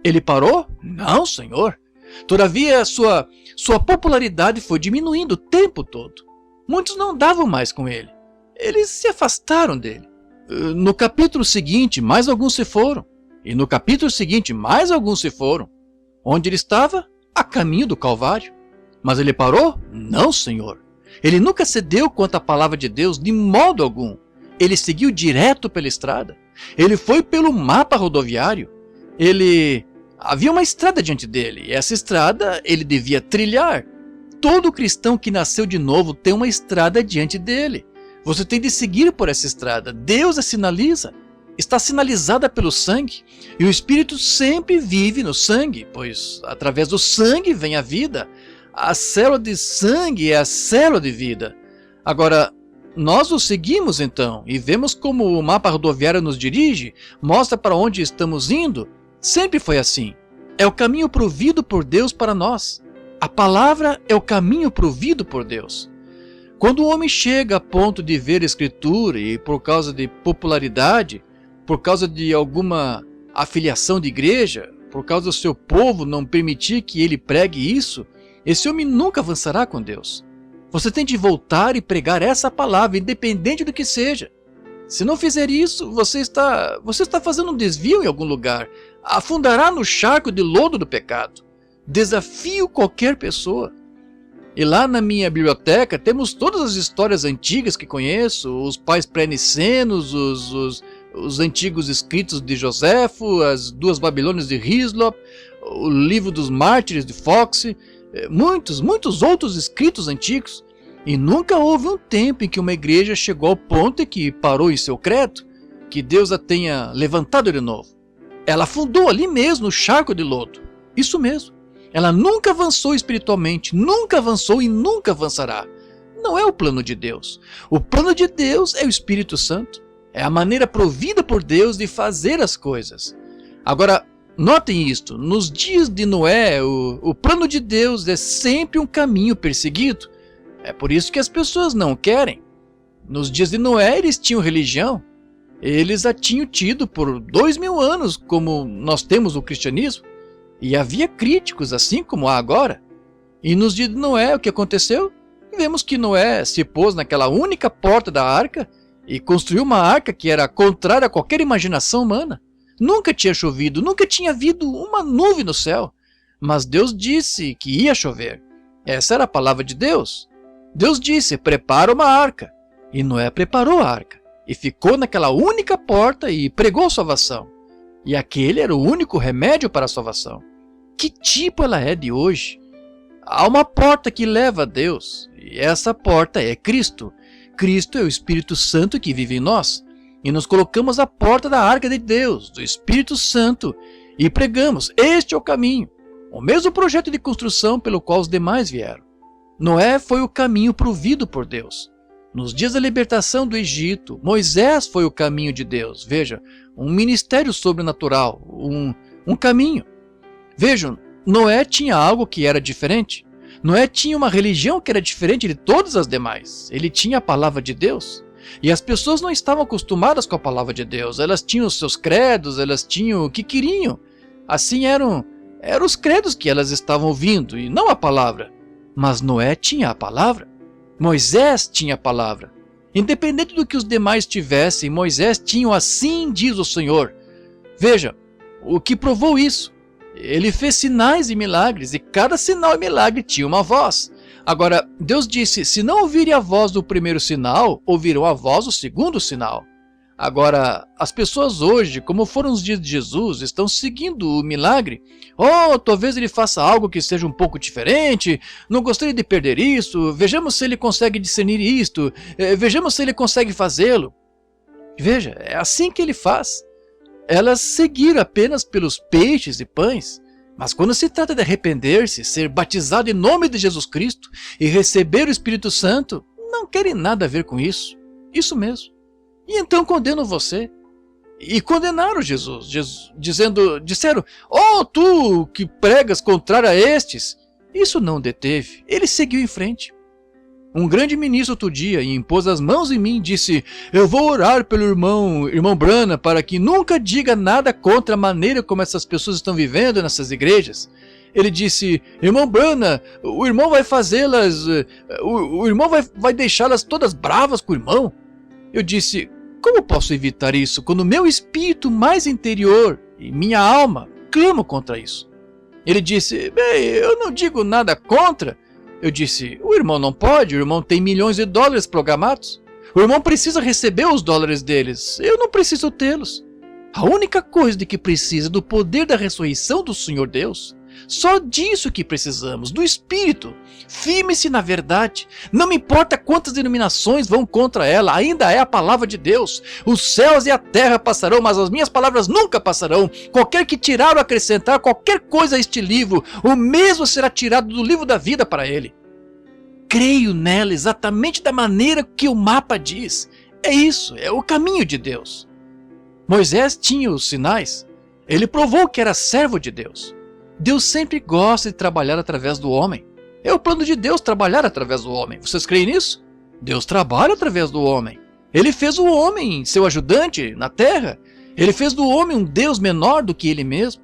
Ele parou? Não, Senhor. Todavia, sua popularidade foi diminuindo o tempo todo. Muitos não davam mais com ele. Eles se afastaram dele. No capítulo seguinte, mais alguns se foram. E no capítulo seguinte, mais alguns se foram. Onde ele estava? A caminho do Calvário. Mas ele parou? Não, Senhor. Ele nunca cedeu quanto à palavra de Deus, de modo algum. Ele seguiu direto pela estrada. Ele foi pelo mapa rodoviário. Havia uma estrada diante dele, e essa estrada ele devia trilhar. Todo cristão que nasceu de novo tem uma estrada diante dele. Você tem de seguir por essa estrada. Deus a sinaliza. Está sinalizada pelo sangue. E o Espírito sempre vive no sangue, pois através do sangue vem a vida. A célula de sangue é a célula de vida. Agora, nós o seguimos então, e vemos como o mapa rodoviário nos dirige, mostra para onde estamos indo. Sempre foi assim. É o caminho provido por Deus para nós. A palavra é o caminho provido por Deus. Quando o homem chega a ponto de ver a Escritura e por causa de popularidade, por causa de alguma afiliação de igreja, por causa do seu povo não permitir que ele pregue isso, esse homem nunca avançará com Deus. Você tem de voltar e pregar essa palavra, independente do que seja. Se não fizer isso, você está fazendo um desvio em algum lugar. Afundará no charco de lodo do pecado. Desafio qualquer pessoa. E lá na minha biblioteca temos todas as histórias antigas que conheço, os pais pré-nicenos, os antigos escritos de Joséfo, as duas Babilônias de Hislop, o livro dos mártires de Foxe, muitos outros escritos antigos. E nunca houve um tempo em que uma igreja chegou ao ponto em que parou em seu credo que Deus a tenha levantado de novo. Ela afundou ali mesmo no charco de lodo. Isso mesmo. Ela nunca avançou espiritualmente, nunca avançou e nunca avançará. Não é o plano de Deus. O plano de Deus é o Espírito Santo. É a maneira provida por Deus de fazer as coisas. Agora, notem isto. Nos dias de Noé, o plano de Deus é sempre um caminho perseguido. É por isso que as pessoas não querem. Nos dias de Noé, eles tinham religião. Eles a tinham tido por 2000 anos, como nós temos o cristianismo. E havia críticos, assim como há agora. E nos dias de Noé, o que aconteceu? Vemos que Noé se pôs naquela única porta da arca e construiu uma arca que era contrária a qualquer imaginação humana. Nunca tinha chovido, nunca tinha havido uma nuvem no céu. Mas Deus disse que ia chover. Essa era a palavra de Deus. Deus disse, prepara uma arca. E Noé preparou a arca. E ficou naquela única porta e pregou a salvação. E aquele era o único remédio para a salvação. Que tipo ela é de hoje? Há uma porta que leva a Deus. E essa porta é Cristo. Cristo é o Espírito Santo que vive em nós. E nos colocamos à porta da arca de Deus, do Espírito Santo. E pregamos, este é o caminho. O mesmo projeto de construção pelo qual os demais vieram. Noé foi o caminho provido por Deus. Nos dias da libertação do Egito, Moisés foi o caminho de Deus. Veja, um ministério sobrenatural, um caminho. Vejam, Noé tinha algo que era diferente. Noé tinha uma religião que era diferente de todas as demais. Ele tinha a palavra de Deus. E as pessoas não estavam acostumadas com a palavra de Deus. Elas tinham os seus credos, elas tinham o que queriam. Assim eram os credos que elas estavam ouvindo e não a palavra. Mas Noé tinha a palavra. Moisés tinha a palavra. Independente do que os demais tivessem, Moisés tinha assim diz o Senhor. Veja, o que provou isso? Ele fez sinais e milagres, e cada sinal e milagre tinha uma voz. Agora, Deus disse, se não ouvirem a voz do primeiro sinal, ouvirão a voz do segundo sinal. Agora, as pessoas hoje, como foram os dias de Jesus, estão seguindo o milagre. Oh, talvez ele faça algo que seja um pouco diferente, não gostaria de perder isso, vejamos se ele consegue discernir isto, vejamos se ele consegue fazê-lo. Veja, é assim que ele faz. Elas seguiram apenas pelos peixes e pães, mas quando se trata de arrepender-se, ser batizado em nome de Jesus Cristo e receber o Espírito Santo, não querem nada a ver com isso. Isso mesmo. E então condenam você. E condenaram Jesus, disseram, oh, tu que pregas contrário a estes. Isso não deteve, ele seguiu em frente. Um grande ministro outro dia impôs as mãos em mim e disse, eu vou orar pelo irmão Branham para que nunca diga nada contra a maneira como essas pessoas estão vivendo nessas igrejas. Ele disse, irmão Branham, o irmão vai fazê-las, o irmão vai deixá-las todas bravas com o irmão. Eu disse, como posso evitar isso quando meu espírito mais interior e minha alma clamam contra isso? Ele disse, bem, eu não digo nada contra. Eu disse, o irmão não pode, o irmão tem milhões de dólares programados. O irmão precisa receber os dólares deles, eu não preciso tê-los. A única coisa de que precisa é do poder da ressurreição do Senhor Deus. Só disso que precisamos, do Espírito. Firme-se na verdade. Não me importa quantas denominações vão contra ela, ainda é a palavra de Deus. Os céus e a terra passarão, mas as minhas palavras nunca passarão. Qualquer que tirar ou acrescentar qualquer coisa a este livro, o mesmo será tirado do livro da vida para ele. Creio nela exatamente da maneira que o mapa diz. É isso, é o caminho de Deus. Moisés tinha os sinais. Ele provou que era servo de Deus. Deus sempre gosta de trabalhar através do homem. É o plano de Deus trabalhar através do homem. Vocês creem nisso? Deus trabalha através do homem. Ele fez o homem seu ajudante na terra. Ele fez do homem um Deus menor do que ele mesmo.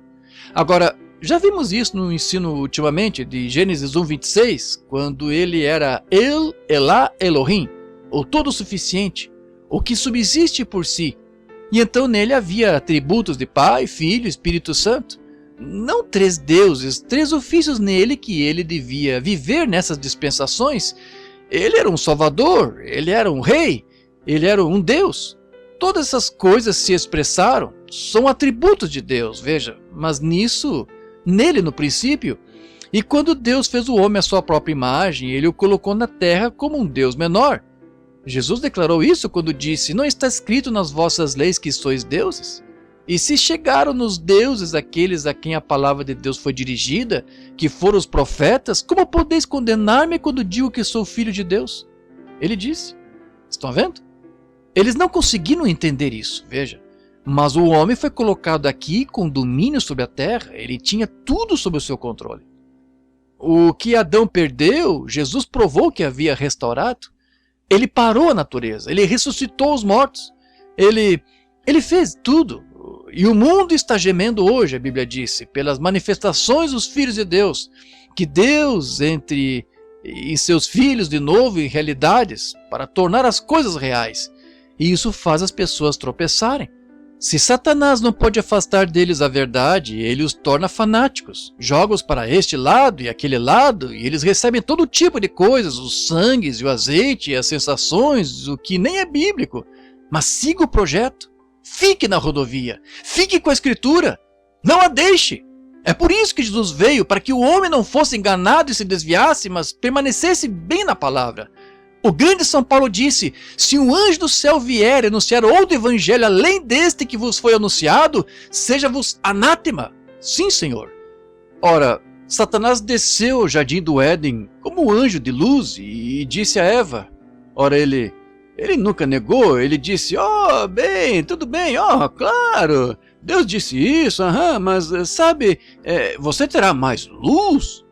Agora, já vimos isso no ensino ultimamente de Gênesis 1:26, quando ele era El, Elá, Elohim, o todo-suficiente, o que subsiste por si. E então nele havia atributos de Pai, Filho e Espírito Santo. Não três deuses, três ofícios nele que ele devia viver nessas dispensações. Ele era um salvador, ele era um rei, ele era um Deus. Todas essas coisas se expressaram, são atributos de Deus, veja, mas nele no princípio. E quando Deus fez o homem à sua própria imagem, ele o colocou na terra como um Deus menor. Jesus declarou isso quando disse: não está escrito nas vossas leis que sois deuses? E se chegaram nos deuses aqueles a quem a palavra de Deus foi dirigida, que foram os profetas, como podeis condenar-me quando digo que sou filho de Deus? Ele disse. Estão vendo? Eles não conseguiram entender isso, veja. Mas o homem foi colocado aqui com domínio sobre a terra, ele tinha tudo sob o seu controle. O que Adão perdeu, Jesus provou que havia restaurado. Ele parou a natureza, ele ressuscitou os mortos, ele fez tudo. E o mundo está gemendo hoje, a Bíblia disse, pelas manifestações dos filhos de Deus, que Deus entre em seus filhos de novo em realidades para tornar as coisas reais. E isso faz as pessoas tropeçarem. Se Satanás não pode afastar deles a verdade, ele os torna fanáticos, joga-os para este lado e aquele lado, e eles recebem todo tipo de coisas, os sangues e o azeite e as sensações, o que nem é bíblico. Mas siga o projeto. Fique na rodovia, fique com a Escritura, não a deixe. É por isso que Jesus veio, para que o homem não fosse enganado e se desviasse, mas permanecesse bem na palavra. O grande São Paulo disse: se um anjo do céu vier e anunciar outro evangelho além deste que vos foi anunciado, seja-vos anátema. Sim, Senhor. Ora, Satanás desceu ao jardim do Éden como um anjo de luz e disse a Eva. Ora, ele nunca negou, ele disse: bem, tudo bem, claro, Deus disse isso, mas sabe, você terá mais luz?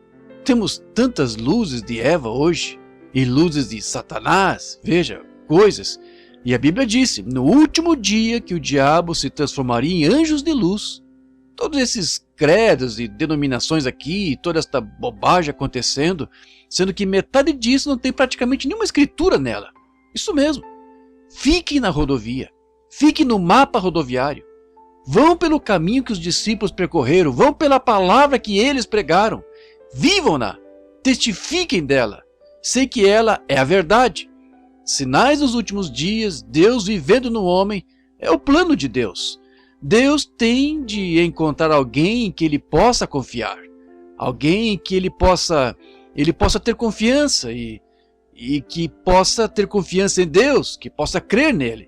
Temos tantas luzes de Eva hoje, e luzes de Satanás, veja, coisas. E a Bíblia disse, no último dia que o diabo se transformaria em anjos de luz. Todos esses credos e denominações aqui, toda esta bobagem acontecendo, sendo que metade disso não tem praticamente nenhuma escritura nela. Isso mesmo. Fiquem na rodovia. Fiquem no mapa rodoviário. Vão pelo caminho que os discípulos percorreram. Vão pela palavra que eles pregaram. Vivam-na. Testifiquem dela. Sei que ela é a verdade. Sinais dos últimos dias, Deus vivendo no homem, é o plano de Deus. Deus tem de encontrar alguém em que ele possa confiar. Alguém em que ele possa ter confiança e que possa ter confiança em Deus, que possa crer nele.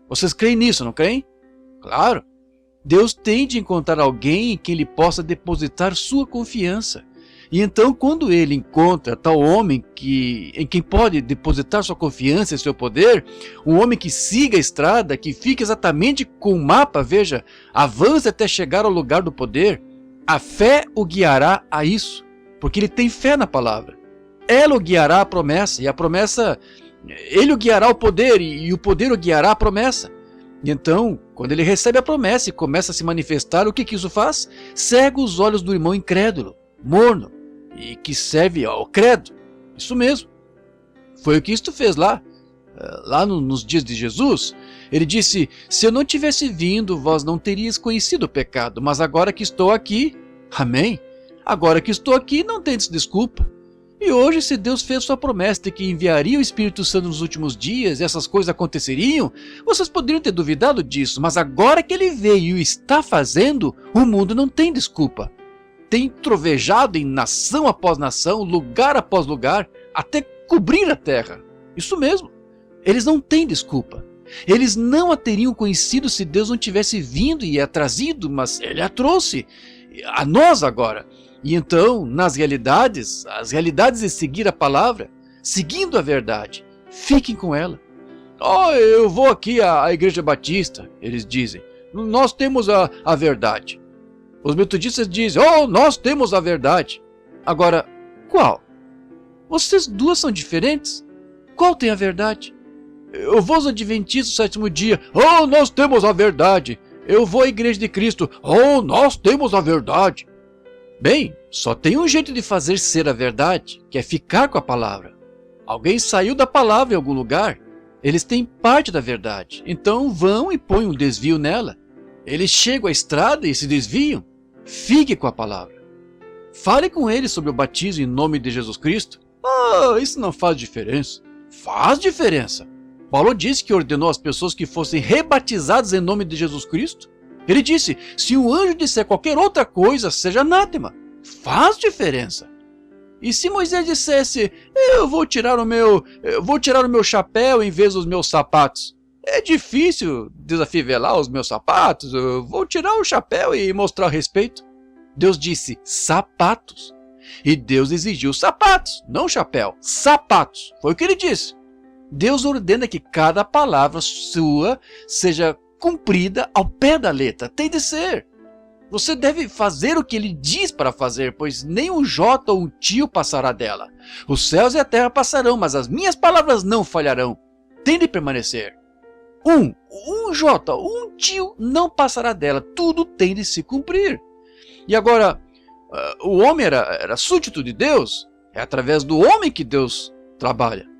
Vocês creem nisso, não creem? Claro. Deus tem de encontrar alguém em quem ele possa depositar sua confiança. E então, quando ele encontra tal homem em quem pode depositar sua confiança e seu poder, um homem que siga a estrada, que fique exatamente com o mapa, veja, avance até chegar ao lugar do poder, a fé o guiará a isso, porque ele tem fé na palavra. Ela o guiará à promessa, e a promessa, ele o guiará ao poder, e o poder o guiará à promessa. E então, quando ele recebe a promessa e começa a se manifestar, o que isso faz? Cega os olhos do irmão incrédulo, morno, e que serve ao credo. Isso mesmo. Foi o que isto fez lá nos dias de Jesus. Ele disse, se eu não tivesse vindo, vós não teríeis conhecido o pecado, mas agora que estou aqui, amém? Agora que estou aqui, não tendes desculpa. E hoje, se Deus fez sua promessa de que enviaria o Espírito Santo nos últimos dias e essas coisas aconteceriam, vocês poderiam ter duvidado disso, mas agora que ele veio e está fazendo, o mundo não tem desculpa. Tem trovejado em nação após nação, lugar após lugar, até cobrir a terra. Isso mesmo. Eles não têm desculpa. Eles não a teriam conhecido se Deus não tivesse vindo e a trazido, mas ele a trouxe a nós agora. E então, nas realidades, as realidades de seguir a palavra, seguindo a verdade, fiquem com ela. Eu vou aqui à Igreja Batista, eles dizem. Nós temos a verdade. Os metodistas dizem, nós temos a verdade. Agora, qual? Vocês duas são diferentes? Qual tem a verdade? Eu vou aos adventistas do 7º dia, nós temos a verdade. Eu vou à Igreja de Cristo, nós temos a verdade. Bem, só tem um jeito de fazer ser a verdade, que é ficar com a palavra. Alguém saiu da palavra em algum lugar, eles têm parte da verdade, então vão e põem um desvio nela. Eles chegam à estrada e se desviam. Fique com a palavra. Fale com eles sobre o batismo em nome de Jesus Cristo. Isso não faz diferença. Faz diferença. Paulo disse que ordenou às pessoas que fossem rebatizadas em nome de Jesus Cristo. Ele disse, se um anjo disser qualquer outra coisa, seja anátema. Faz diferença. E se Moisés dissesse, eu vou tirar o meu chapéu em vez dos meus sapatos? É difícil desafivelar os meus sapatos, eu vou tirar o chapéu e mostrar respeito. Deus disse sapatos. E Deus exigiu sapatos, não chapéu, sapatos. Foi o que ele disse. Deus ordena que cada palavra sua seja cumprida ao pé da letra. Tem de ser. Você deve fazer o que ele diz para fazer, pois nem um jota ou um tio passará dela. Os céus e a terra passarão, mas as minhas palavras não falharão. Tem de permanecer. Um jota, um tio não passará dela. Tudo tem de se cumprir. E agora, o homem era súdito de Deus. É através do homem que Deus trabalha.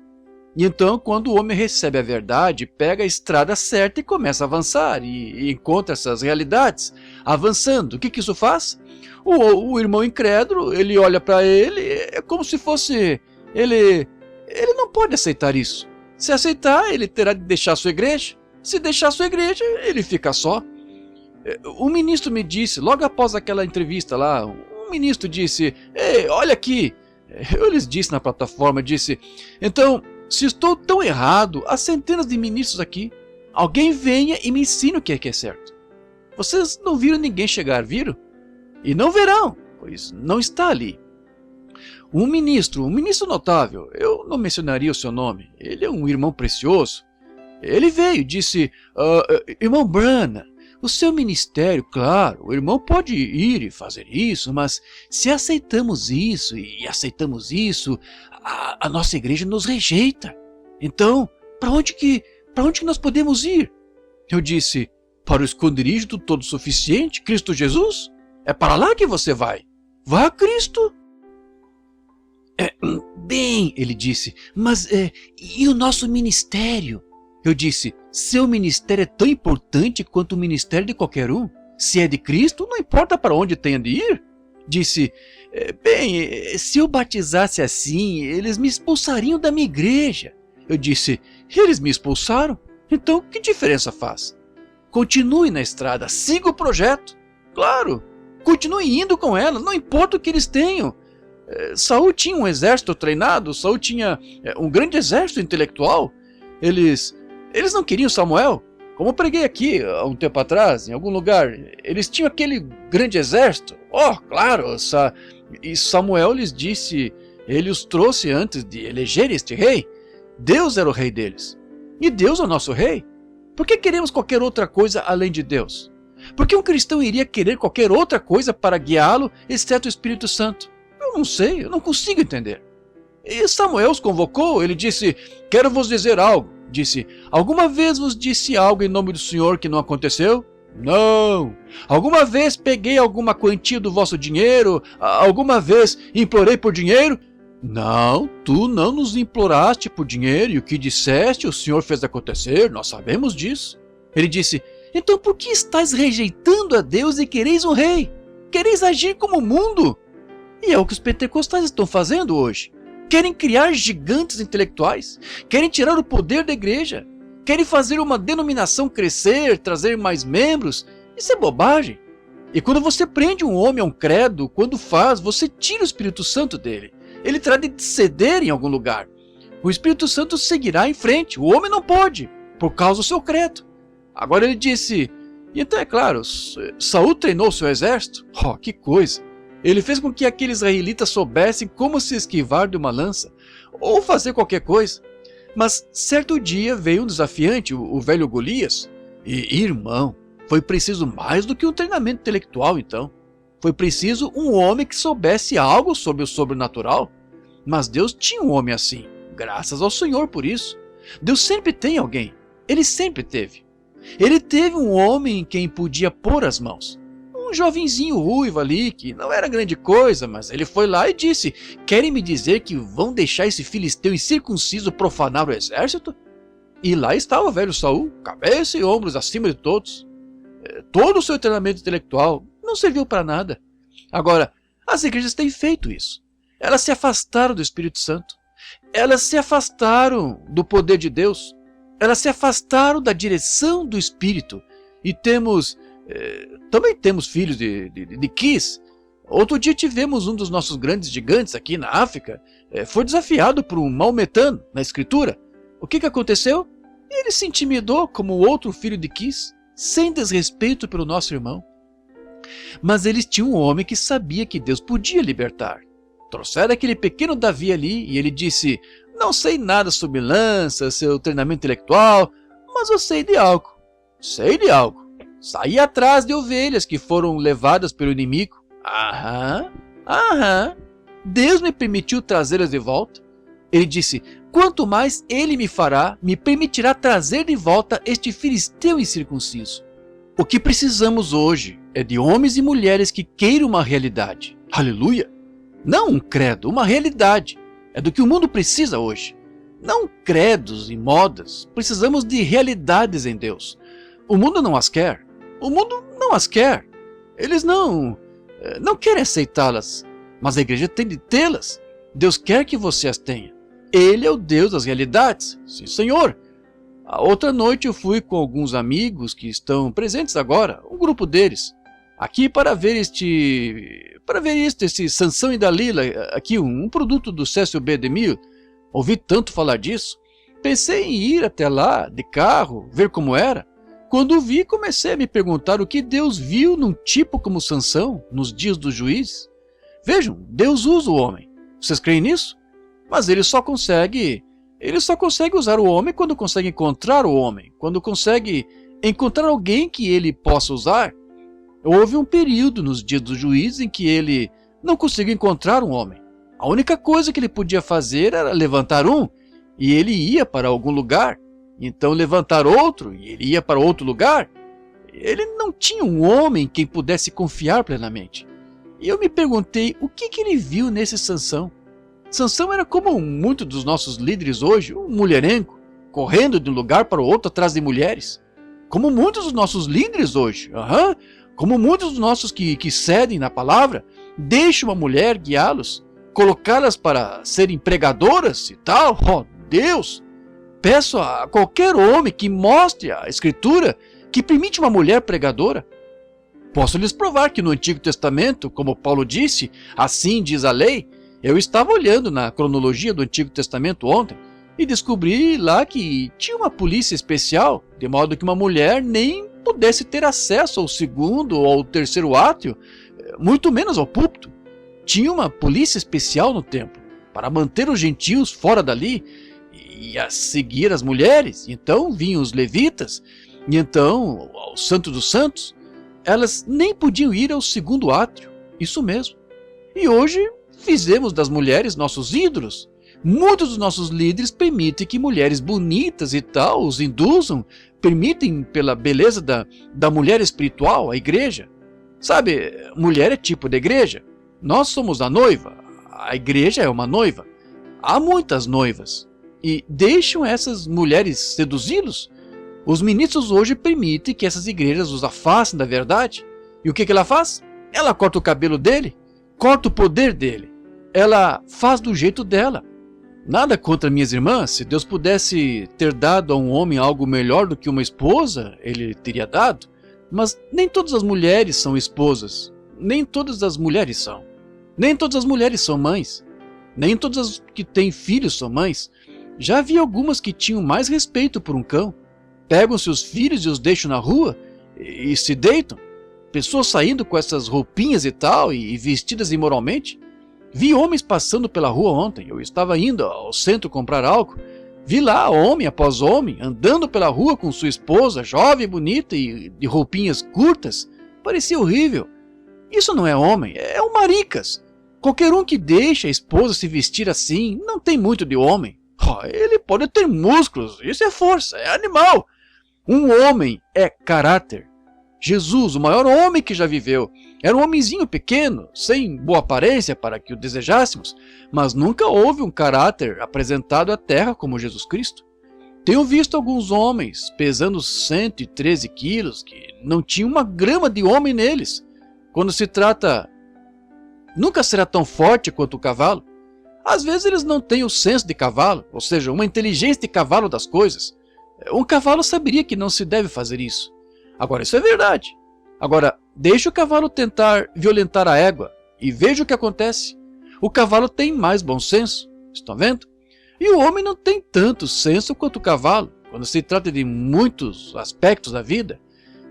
E então, quando o homem recebe a verdade, pega a estrada certa e começa a avançar, e encontra essas realidades, avançando. O que isso faz? O irmão incrédulo, ele olha para ele, é como se fosse... Ele não pode aceitar isso. Se aceitar, ele terá de deixar a sua igreja. Se deixar a sua igreja, ele fica só. Um ministro me disse, logo após aquela entrevista lá, um ministro disse, ei, olha aqui. Eu lhes disse na plataforma, disse, então... Se estou tão errado, há centenas de ministros aqui. Alguém venha e me ensine o que é certo. Vocês não viram ninguém chegar, viram? E não verão, pois não está ali. Um ministro notável, eu não mencionaria o seu nome, ele é um irmão precioso. Ele veio e disse, irmão Branham, o seu ministério, claro, o irmão pode ir e fazer isso, mas se aceitamos isso e aceitamos isso, a nossa igreja nos rejeita. Então, para onde que nós podemos ir? Eu disse, para o esconderijo do Todo-Suficiente, Cristo Jesus? É para lá que você vai. Vá a Cristo. Bem, ele disse, mas e o nosso ministério? Eu disse, seu ministério é tão importante quanto o ministério de qualquer um. Se é de Cristo, não importa para onde tenha de ir. Disse, bem, se eu batizasse assim, eles me expulsariam da minha igreja. Eu disse, eles me expulsaram? Então que diferença faz? Continue na estrada, siga o projeto. Claro, continue indo com ela, não importa o que eles tenham. Saul tinha um exército treinado, Saul tinha um grande exército intelectual. Eles não queriam Samuel. Como eu preguei aqui há um tempo atrás, em algum lugar, eles tinham aquele grande exército. Oh, claro, e Samuel lhes disse, ele os trouxe antes de eleger este rei. Deus era o rei deles. E Deus é o nosso rei. Por que queremos qualquer outra coisa além de Deus? Por que um cristão iria querer qualquer outra coisa para guiá-lo, exceto o Espírito Santo? Eu não sei, eu não consigo entender. E Samuel os convocou, ele disse, quero vos dizer algo. Disse, alguma vez vos disse algo em nome do Senhor que não aconteceu? Não. Alguma vez peguei alguma quantia do vosso dinheiro? Alguma vez implorei por dinheiro? Não, tu não nos imploraste por dinheiro e o que disseste o Senhor fez acontecer, nós sabemos disso. Ele disse, então por que estáis rejeitando a Deus e quereis um rei? Quereis agir como o mundo? E é o que os pentecostais estão fazendo hoje. Querem criar gigantes intelectuais, querem tirar o poder da igreja, querem fazer uma denominação crescer, trazer mais membros. Isso é bobagem. E quando você prende um homem a um credo, quando faz, você tira o Espírito Santo dele. Ele terá de ceder em algum lugar. O Espírito Santo seguirá em frente, o homem não pode, por causa do seu credo. Agora ele disse, e então é claro, Saul treinou seu exército. Oh, que coisa! Ele fez com que aqueles israelitas soubessem como se esquivar de uma lança, ou fazer qualquer coisa. Mas certo dia veio um desafiante, o velho Golias. E, irmão, foi preciso mais do que um treinamento intelectual então. Foi preciso um homem que soubesse algo sobre o sobrenatural. Mas Deus tinha um homem assim, graças ao Senhor por isso. Deus sempre tem alguém, ele sempre teve. Ele teve um homem em quem podia pôr as mãos. Um jovenzinho ruivo ali, que não era grande coisa, mas ele foi lá e disse, querem me dizer que vão deixar esse filisteu incircunciso profanar o exército? E lá estava o velho Saul, cabeça e ombros acima de todos. Todo o seu treinamento intelectual não serviu para nada. Agora, as igrejas têm feito isso. Elas se afastaram do Espírito Santo. Elas se afastaram do poder de Deus. Elas se afastaram da direção do Espírito. E também temos filhos de Quis Outro dia tivemos um dos nossos grandes gigantes aqui na África, foi desafiado por um maometano na escritura. O que aconteceu? Ele se intimidou como o outro filho de Quis, sem desrespeito pelo nosso irmão. Mas eles tinham um homem que sabia que Deus podia libertar. Trouxeram aquele pequeno Davi ali e ele disse: não sei nada sobre lança, seu treinamento intelectual, mas eu sei de algo. Sei de algo. Saí atrás de ovelhas que foram levadas pelo inimigo. Aham. Deus me permitiu trazê-las de volta. Ele disse: quanto mais ele me permitirá trazer de volta este filisteu incircunciso. O que precisamos hoje é de homens e mulheres que queiram uma realidade. Aleluia! Não um credo, uma realidade. É do que o mundo precisa hoje. Não credos e modas. Precisamos de realidades em Deus. O mundo não as quer. O mundo não as quer. Eles não querem aceitá-las. Mas a igreja tem de tê-las. Deus quer que você as tenha. Ele é o Deus das realidades. Sim, Senhor. A outra noite eu fui com alguns amigos que estão presentes agora, um grupo deles, aqui para ver esse Sansão e Dalila, aqui um produto do Cecil B. DeMille. Ouvi tanto falar disso. Pensei em ir até lá, de carro, ver como era. Quando vi, comecei a me perguntar o que Deus viu num tipo como Sansão, nos dias dos juízes. Vejam, Deus usa o homem. Vocês creem nisso? Mas ele só consegue usar o homem quando consegue encontrar o homem, quando consegue encontrar alguém que ele possa usar. Houve um período nos dias dos juízes em que ele não conseguiu encontrar um homem. A única coisa que ele podia fazer era levantar um, e ele ia para algum lugar. Então levantar outro, e ele ia para outro lugar. Ele não tinha um homem em quem pudesse confiar plenamente. E eu me perguntei o que ele viu nesse Sansão. Sansão era como muitos dos nossos líderes hoje, um mulherengo, correndo de um lugar para o outro atrás de mulheres. Como muitos dos nossos líderes hoje, como muitos dos nossos que cedem na palavra, deixam uma mulher guiá-los, colocá-las para serem pregadoras e tal. Oh, Deus! Peço a qualquer homem que mostre a Escritura que permite uma mulher pregadora. Posso lhes provar que no Antigo Testamento, como Paulo disse, assim diz a lei. Eu estava olhando na cronologia do Antigo Testamento ontem e descobri lá que tinha uma polícia especial, de modo que uma mulher nem pudesse ter acesso ao segundo ou ao terceiro átrio, muito menos ao púlpito. Tinha uma polícia especial no templo para manter os gentios fora dali e a seguir as mulheres. Então vinham os levitas, e então ao Santo dos Santos. Elas nem podiam ir ao segundo átrio, isso mesmo. E hoje fizemos das mulheres nossos ídolos. Muitos dos nossos líderes permitem que mulheres bonitas e tal os induzam, permitem pela beleza da mulher espiritual, a igreja. Sabe, mulher é tipo de igreja. Nós somos a noiva, a igreja é uma noiva. Há muitas noivas e deixam essas mulheres seduzi-los. Os ministros hoje permitem que essas igrejas os afastem da verdade. E o que ela faz? Ela corta o cabelo dele, corta o poder dele. Ela faz do jeito dela. Nada contra minhas irmãs. Se Deus pudesse ter dado a um homem algo melhor do que uma esposa, ele teria dado. Mas nem todas as mulheres são esposas. Nem todas as mulheres são. Nem todas as mulheres são mães. Nem todas as que têm filhos são mães. Já vi algumas que tinham mais respeito por um cão. Pegam seus filhos e os deixam na rua e se deitam. Pessoas saindo com essas roupinhas e tal e vestidas imoralmente. Vi homens passando pela rua ontem. Eu estava indo ao centro comprar algo. Vi lá homem após homem andando pela rua com sua esposa, jovem, bonita e de roupinhas curtas. Parecia horrível. Isso não é homem, é um maricas. Qualquer um que deixa a esposa se vestir assim não tem muito de homem. Ele pode ter músculos, isso é força, é animal. Um homem é caráter. Jesus, o maior homem que já viveu, era um homenzinho pequeno, sem boa aparência para que o desejássemos, mas nunca houve um caráter apresentado à terra como Jesus Cristo. Tenho visto alguns homens pesando 113 quilos que não tinham uma grama de homem neles. Quando se trata, nunca será tão forte quanto o cavalo. Às vezes eles não têm o senso de cavalo, ou seja, uma inteligência de cavalo das coisas. Um cavalo saberia que não se deve fazer isso. Agora, isso é verdade. Agora, deixe o cavalo tentar violentar a égua E veja o que acontece. O cavalo tem mais bom senso. Estão vendo? E o homem não tem tanto senso quanto o cavalo, quando se trata de muitos aspectos da vida.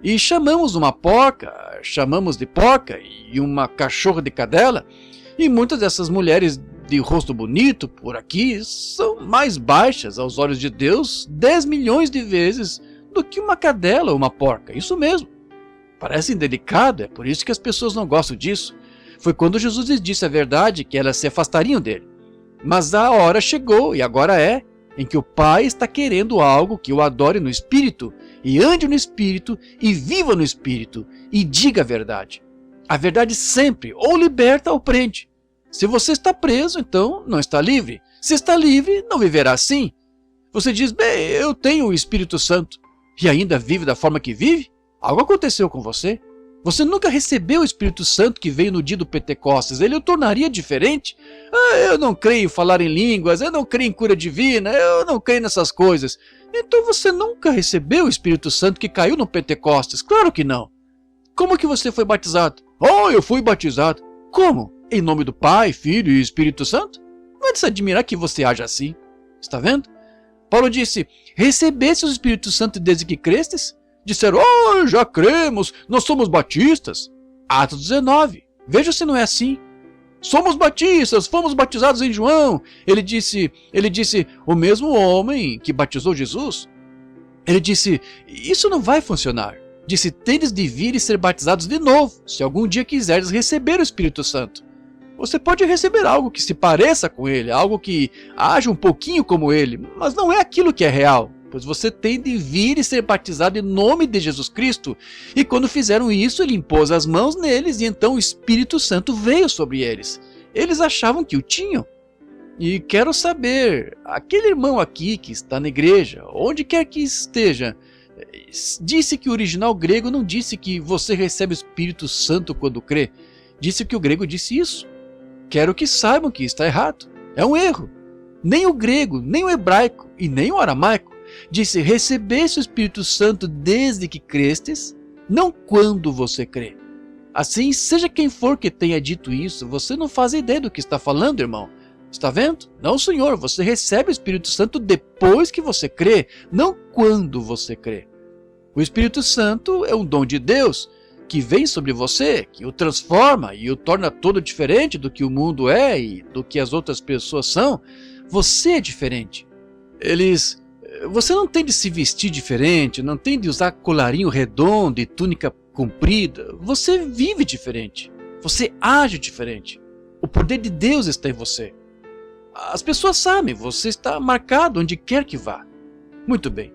E chamamos uma porca, chamamos de porca, e uma cachorra de cadela. E muitas dessas mulheres de rosto bonito por aqui são mais baixas aos olhos de Deus 10 milhões de vezes do que uma cadela ou uma porca. Isso mesmo. Parece indelicado, é por isso que as pessoas não gostam disso. Foi quando Jesus lhes disse a verdade que elas se afastariam dele. Mas a hora chegou, e agora é, em que o Pai está querendo algo que o adore no Espírito, e ande no Espírito, e viva no Espírito, e diga a verdade. A verdade sempre ou liberta ou prende. Se você está preso, então não está livre. Se está livre, não viverá assim. Você diz, bem, eu tenho o Espírito Santo, e ainda vive da forma que vive? Algo aconteceu com você. Você nunca recebeu o Espírito Santo que veio no dia do Pentecostes. Ele o tornaria diferente. Eu não creio em falar em línguas, eu não creio em cura divina, eu não creio nessas coisas. Então você nunca recebeu o Espírito Santo que caiu no Pentecostes. Claro que não. Como que você foi batizado? Oh, eu fui batizado. Como? Em nome do Pai, Filho e Espírito Santo? Não é de se admirar que você haja assim. Está vendo? Paulo disse, recebeste o Espírito Santo desde que crestes? Disseram, oh, já cremos, nós somos batistas. Atos 19, veja se não é assim. Somos batistas, fomos batizados em João. Ele disse, o mesmo homem que batizou Jesus. Ele disse, isso não vai funcionar. Disse, tendes de vir e ser batizados de novo, se algum dia quiseres receber o Espírito Santo. Você pode receber algo que se pareça com ele, algo que haja um pouquinho como ele, mas não é aquilo que é real. Pois você tem de vir e ser batizado em nome de Jesus Cristo. E quando fizeram isso, ele impôs as mãos neles e então o Espírito Santo veio sobre eles. Eles achavam que o tinham. E quero saber, aquele irmão aqui que está na igreja, onde quer que esteja, disse que o original grego não disse que você recebe o Espírito Santo quando crê. Disse que o grego disse isso. Quero que saibam que está errado. É um erro. Nem o grego, nem o hebraico e nem o aramaico disse, recebeste o Espírito Santo desde que crestes, não quando você crê. Assim, seja quem for que tenha dito isso, você não faz ideia do que está falando, irmão. Está vendo? Não, senhor, você recebe o Espírito Santo depois que você crê, não quando você crê. O Espírito Santo é um dom de Deus que vem sobre você, que o transforma e o torna todo diferente do que o mundo é e do que as outras pessoas são. Você é diferente. Você não tem de se vestir diferente, não tem de usar colarinho redondo e túnica comprida. Você vive diferente. Você age diferente. O poder de Deus está em você. As pessoas sabem, você está marcado onde quer que vá. Muito bem.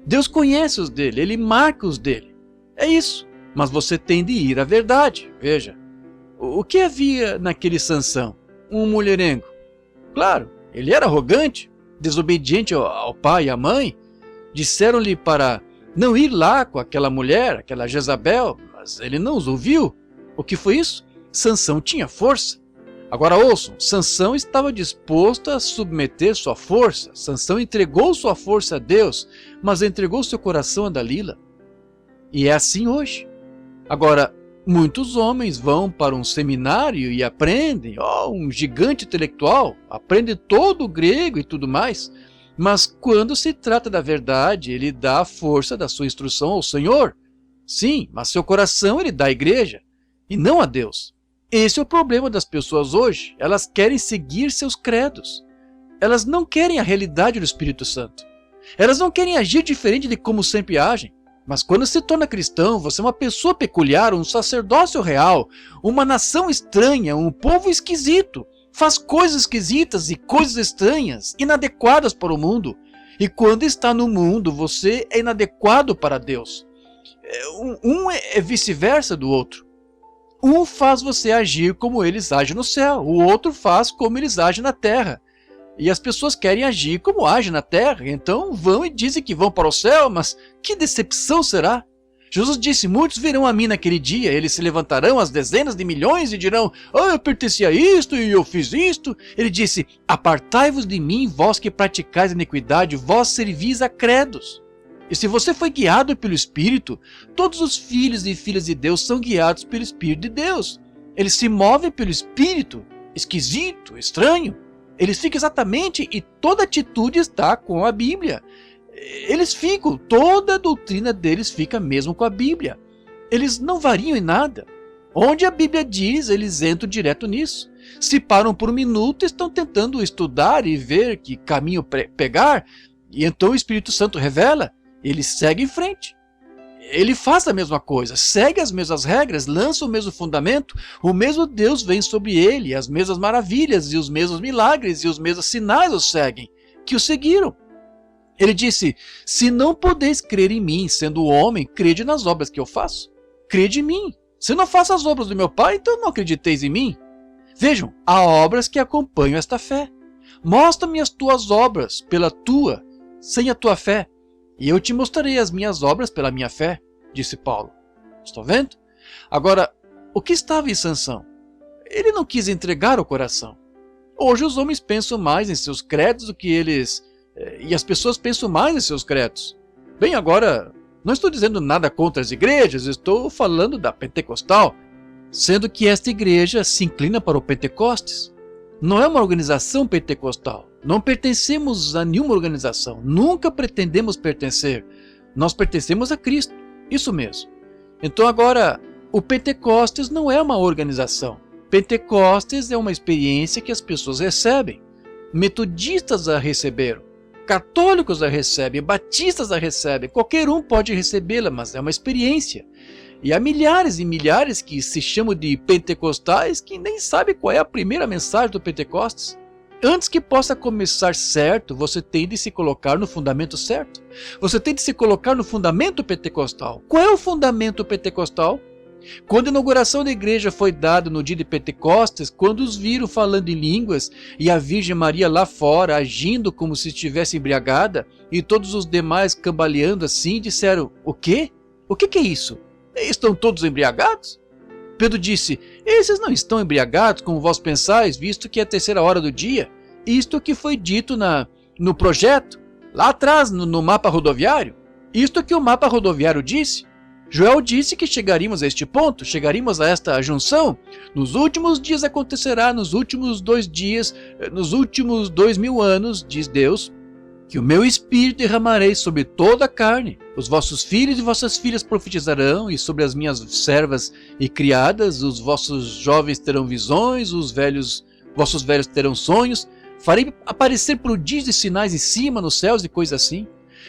Deus conhece os dele, ele marca os dele. É isso. Mas você tem de ir à verdade. Veja. O que havia naquele Sansão? Um mulherengo. Claro, ele era arrogante, desobediente ao pai e à mãe. Disseram-lhe para não ir lá com aquela mulher, aquela Jezabel, mas ele não os ouviu. O que foi isso? Sansão tinha força. Agora ouçam, Sansão estava disposto a submeter sua força. Sansão entregou sua força a Deus, mas entregou seu coração a Dalila. E é assim hoje. Agora, muitos homens vão para um seminário e aprendem, um gigante intelectual, aprende todo o grego e tudo mais, mas quando se trata da verdade, ele dá a força da sua instrução ao Senhor. Sim, mas seu coração ele dá à igreja, e não a Deus. Esse é o problema das pessoas hoje, elas querem seguir seus credos. Elas não querem a realidade do Espírito Santo. Elas não querem agir diferente de como sempre agem. Mas quando se torna cristão, você é uma pessoa peculiar, um sacerdócio real, uma nação estranha, um povo esquisito. Faz coisas esquisitas e coisas estranhas, inadequadas para o mundo. E quando está no mundo, você é inadequado para Deus. Um é vice-versa do outro. Um faz você agir como eles agem no céu, o outro faz como eles agem na terra. E as pessoas querem agir como agem na terra, então vão e dizem que vão para o céu, mas que decepção será? Jesus disse, muitos virão a mim naquele dia, eles se levantarão às dezenas de milhões e dirão, eu pertenci a isto e eu fiz isto. Ele disse, apartai-vos de mim, vós que praticais iniquidade, vós servis a credos. E se você foi guiado pelo Espírito, todos os filhos e filhas de Deus são guiados pelo Espírito de Deus. Eles se movem pelo Espírito, esquisito, estranho. Eles ficam exatamente, e toda atitude está com a Bíblia. Eles ficam, toda a doutrina deles fica mesmo com a Bíblia. Eles não variam em nada. Onde a Bíblia diz, eles entram direto nisso. Se param por um minuto, estão tentando estudar e ver que caminho pegar, e então o Espírito Santo revela, ele segue em frente. Ele faz a mesma coisa, segue as mesmas regras, lança o mesmo fundamento, o mesmo Deus vem sobre ele, as mesmas maravilhas e os mesmos milagres e os mesmos sinais o seguem, que o seguiram. Ele disse, se não podeis crer em mim, sendo homem, crede nas obras que eu faço. Crede em mim. Se eu não faço as obras do meu Pai, então não acrediteis em mim. Vejam, há obras que acompanham esta fé. Mostra-me as tuas obras pela tua, sem a tua fé, e eu te mostrarei as minhas obras pela minha fé, disse Paulo. Estão vendo? Agora, o que estava em Sansão? Ele não quis entregar o coração. Hoje os homens pensam mais em seus credos do que eles... E as pessoas pensam mais em seus credos. Bem, agora, não estou dizendo nada contra as igrejas, estou falando da pentecostal, sendo que esta igreja se inclina para o Pentecostes. Não é uma organização pentecostal. Não pertencemos a nenhuma organização. Nunca pretendemos pertencer. Nós pertencemos a Cristo. Isso mesmo. Então agora, o Pentecostes não é uma organização. Pentecostes é uma experiência que as pessoas recebem. Metodistas a receberam. Católicos a recebem. Batistas a recebem. Qualquer um pode recebê-la, mas é uma experiência. E há milhares e milhares que se chamam de pentecostais que nem sabem qual é a primeira mensagem do Pentecostes. Antes que possa começar certo, você tem de se colocar no fundamento certo. Você tem de se colocar no fundamento pentecostal. Qual é o fundamento pentecostal? Quando a inauguração da igreja foi dada no dia de Pentecostes, quando os viram falando em línguas e a Virgem Maria lá fora agindo como se estivesse embriagada e todos os demais cambaleando assim, disseram, o quê? O que é isso? Estão todos embriagados? Pedro disse, esses não estão embriagados como vós pensais, visto que é a terceira hora do dia. Isto que foi dito no projeto, lá atrás no mapa rodoviário. Isto que o mapa rodoviário disse. Joel disse que chegaríamos a este ponto, chegaríamos a esta junção. Nos últimos dias acontecerá, nos últimos 2 dias, nos últimos 2000 anos, diz Deus, que o meu Espírito derramarei sobre toda a carne. Os vossos filhos e vossas filhas profetizarão, e sobre as minhas servas e criadas, os vossos jovens terão visões, vossos velhos terão sonhos. Farei aparecer prodígios e sinais em cima, nos céus e coisas assim.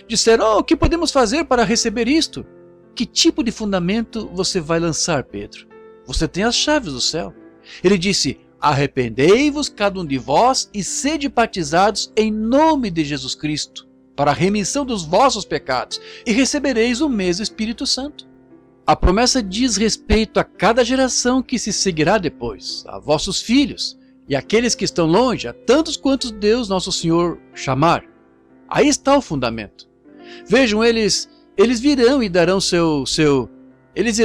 Disseram, o que podemos fazer para receber isto? Que tipo de fundamento você vai lançar, Pedro? Você tem as chaves do céu. Ele disse, arrependei-vos cada um de vós e sede batizados em nome de Jesus Cristo, para a remissão dos vossos pecados, e recebereis o mesmo Espírito Santo. A promessa diz respeito a cada geração que se seguirá depois, a vossos filhos, e aqueles que estão longe, a tantos quantos Deus nosso Senhor chamar. Aí está o fundamento. Vejam, eles virão e darão eles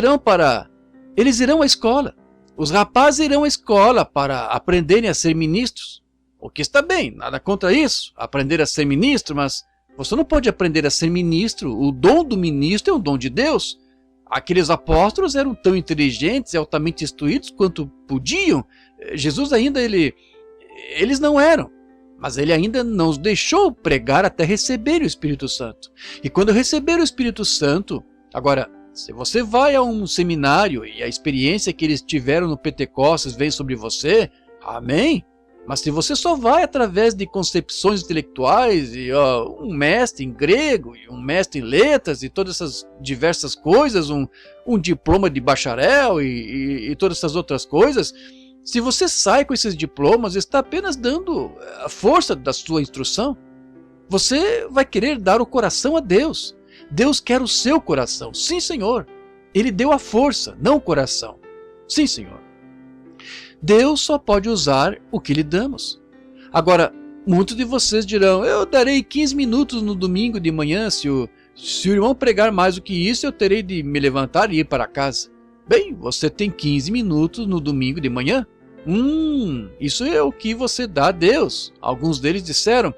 irão à escola. Os rapazes irão à escola para aprenderem a ser ministros. O que está bem, nada contra isso, aprender a ser ministro, mas você não pode aprender a ser ministro. O dom do ministro é um dom de Deus. Aqueles apóstolos eram tão inteligentes e altamente instruídos quanto podiam. Jesus ainda, eles não eram. Mas ele ainda não os deixou pregar até receber o Espírito Santo. E quando receber o Espírito Santo, agora, se você vai a um seminário e a experiência que eles tiveram no Pentecostes vem sobre você, amém? Mas se você só vai através de concepções intelectuais e um mestre em grego e um mestre em letras e todas essas diversas coisas, um diploma de bacharel e todas essas outras coisas, se você sai com esses diplomas, está apenas dando a força da sua instrução. Você vai querer dar o coração a Deus. Deus quer o seu coração. Sim, Senhor. Ele deu a força, não o coração. Sim, Senhor. Deus só pode usar o que lhe damos. Agora, muitos de vocês dirão, eu darei 15 minutos no domingo de manhã, se o irmão pregar mais do que isso, eu terei de me levantar e ir para casa. Bem, você tem 15 minutos no domingo de manhã? Isso é o que você dá a Deus. Alguns deles disseram,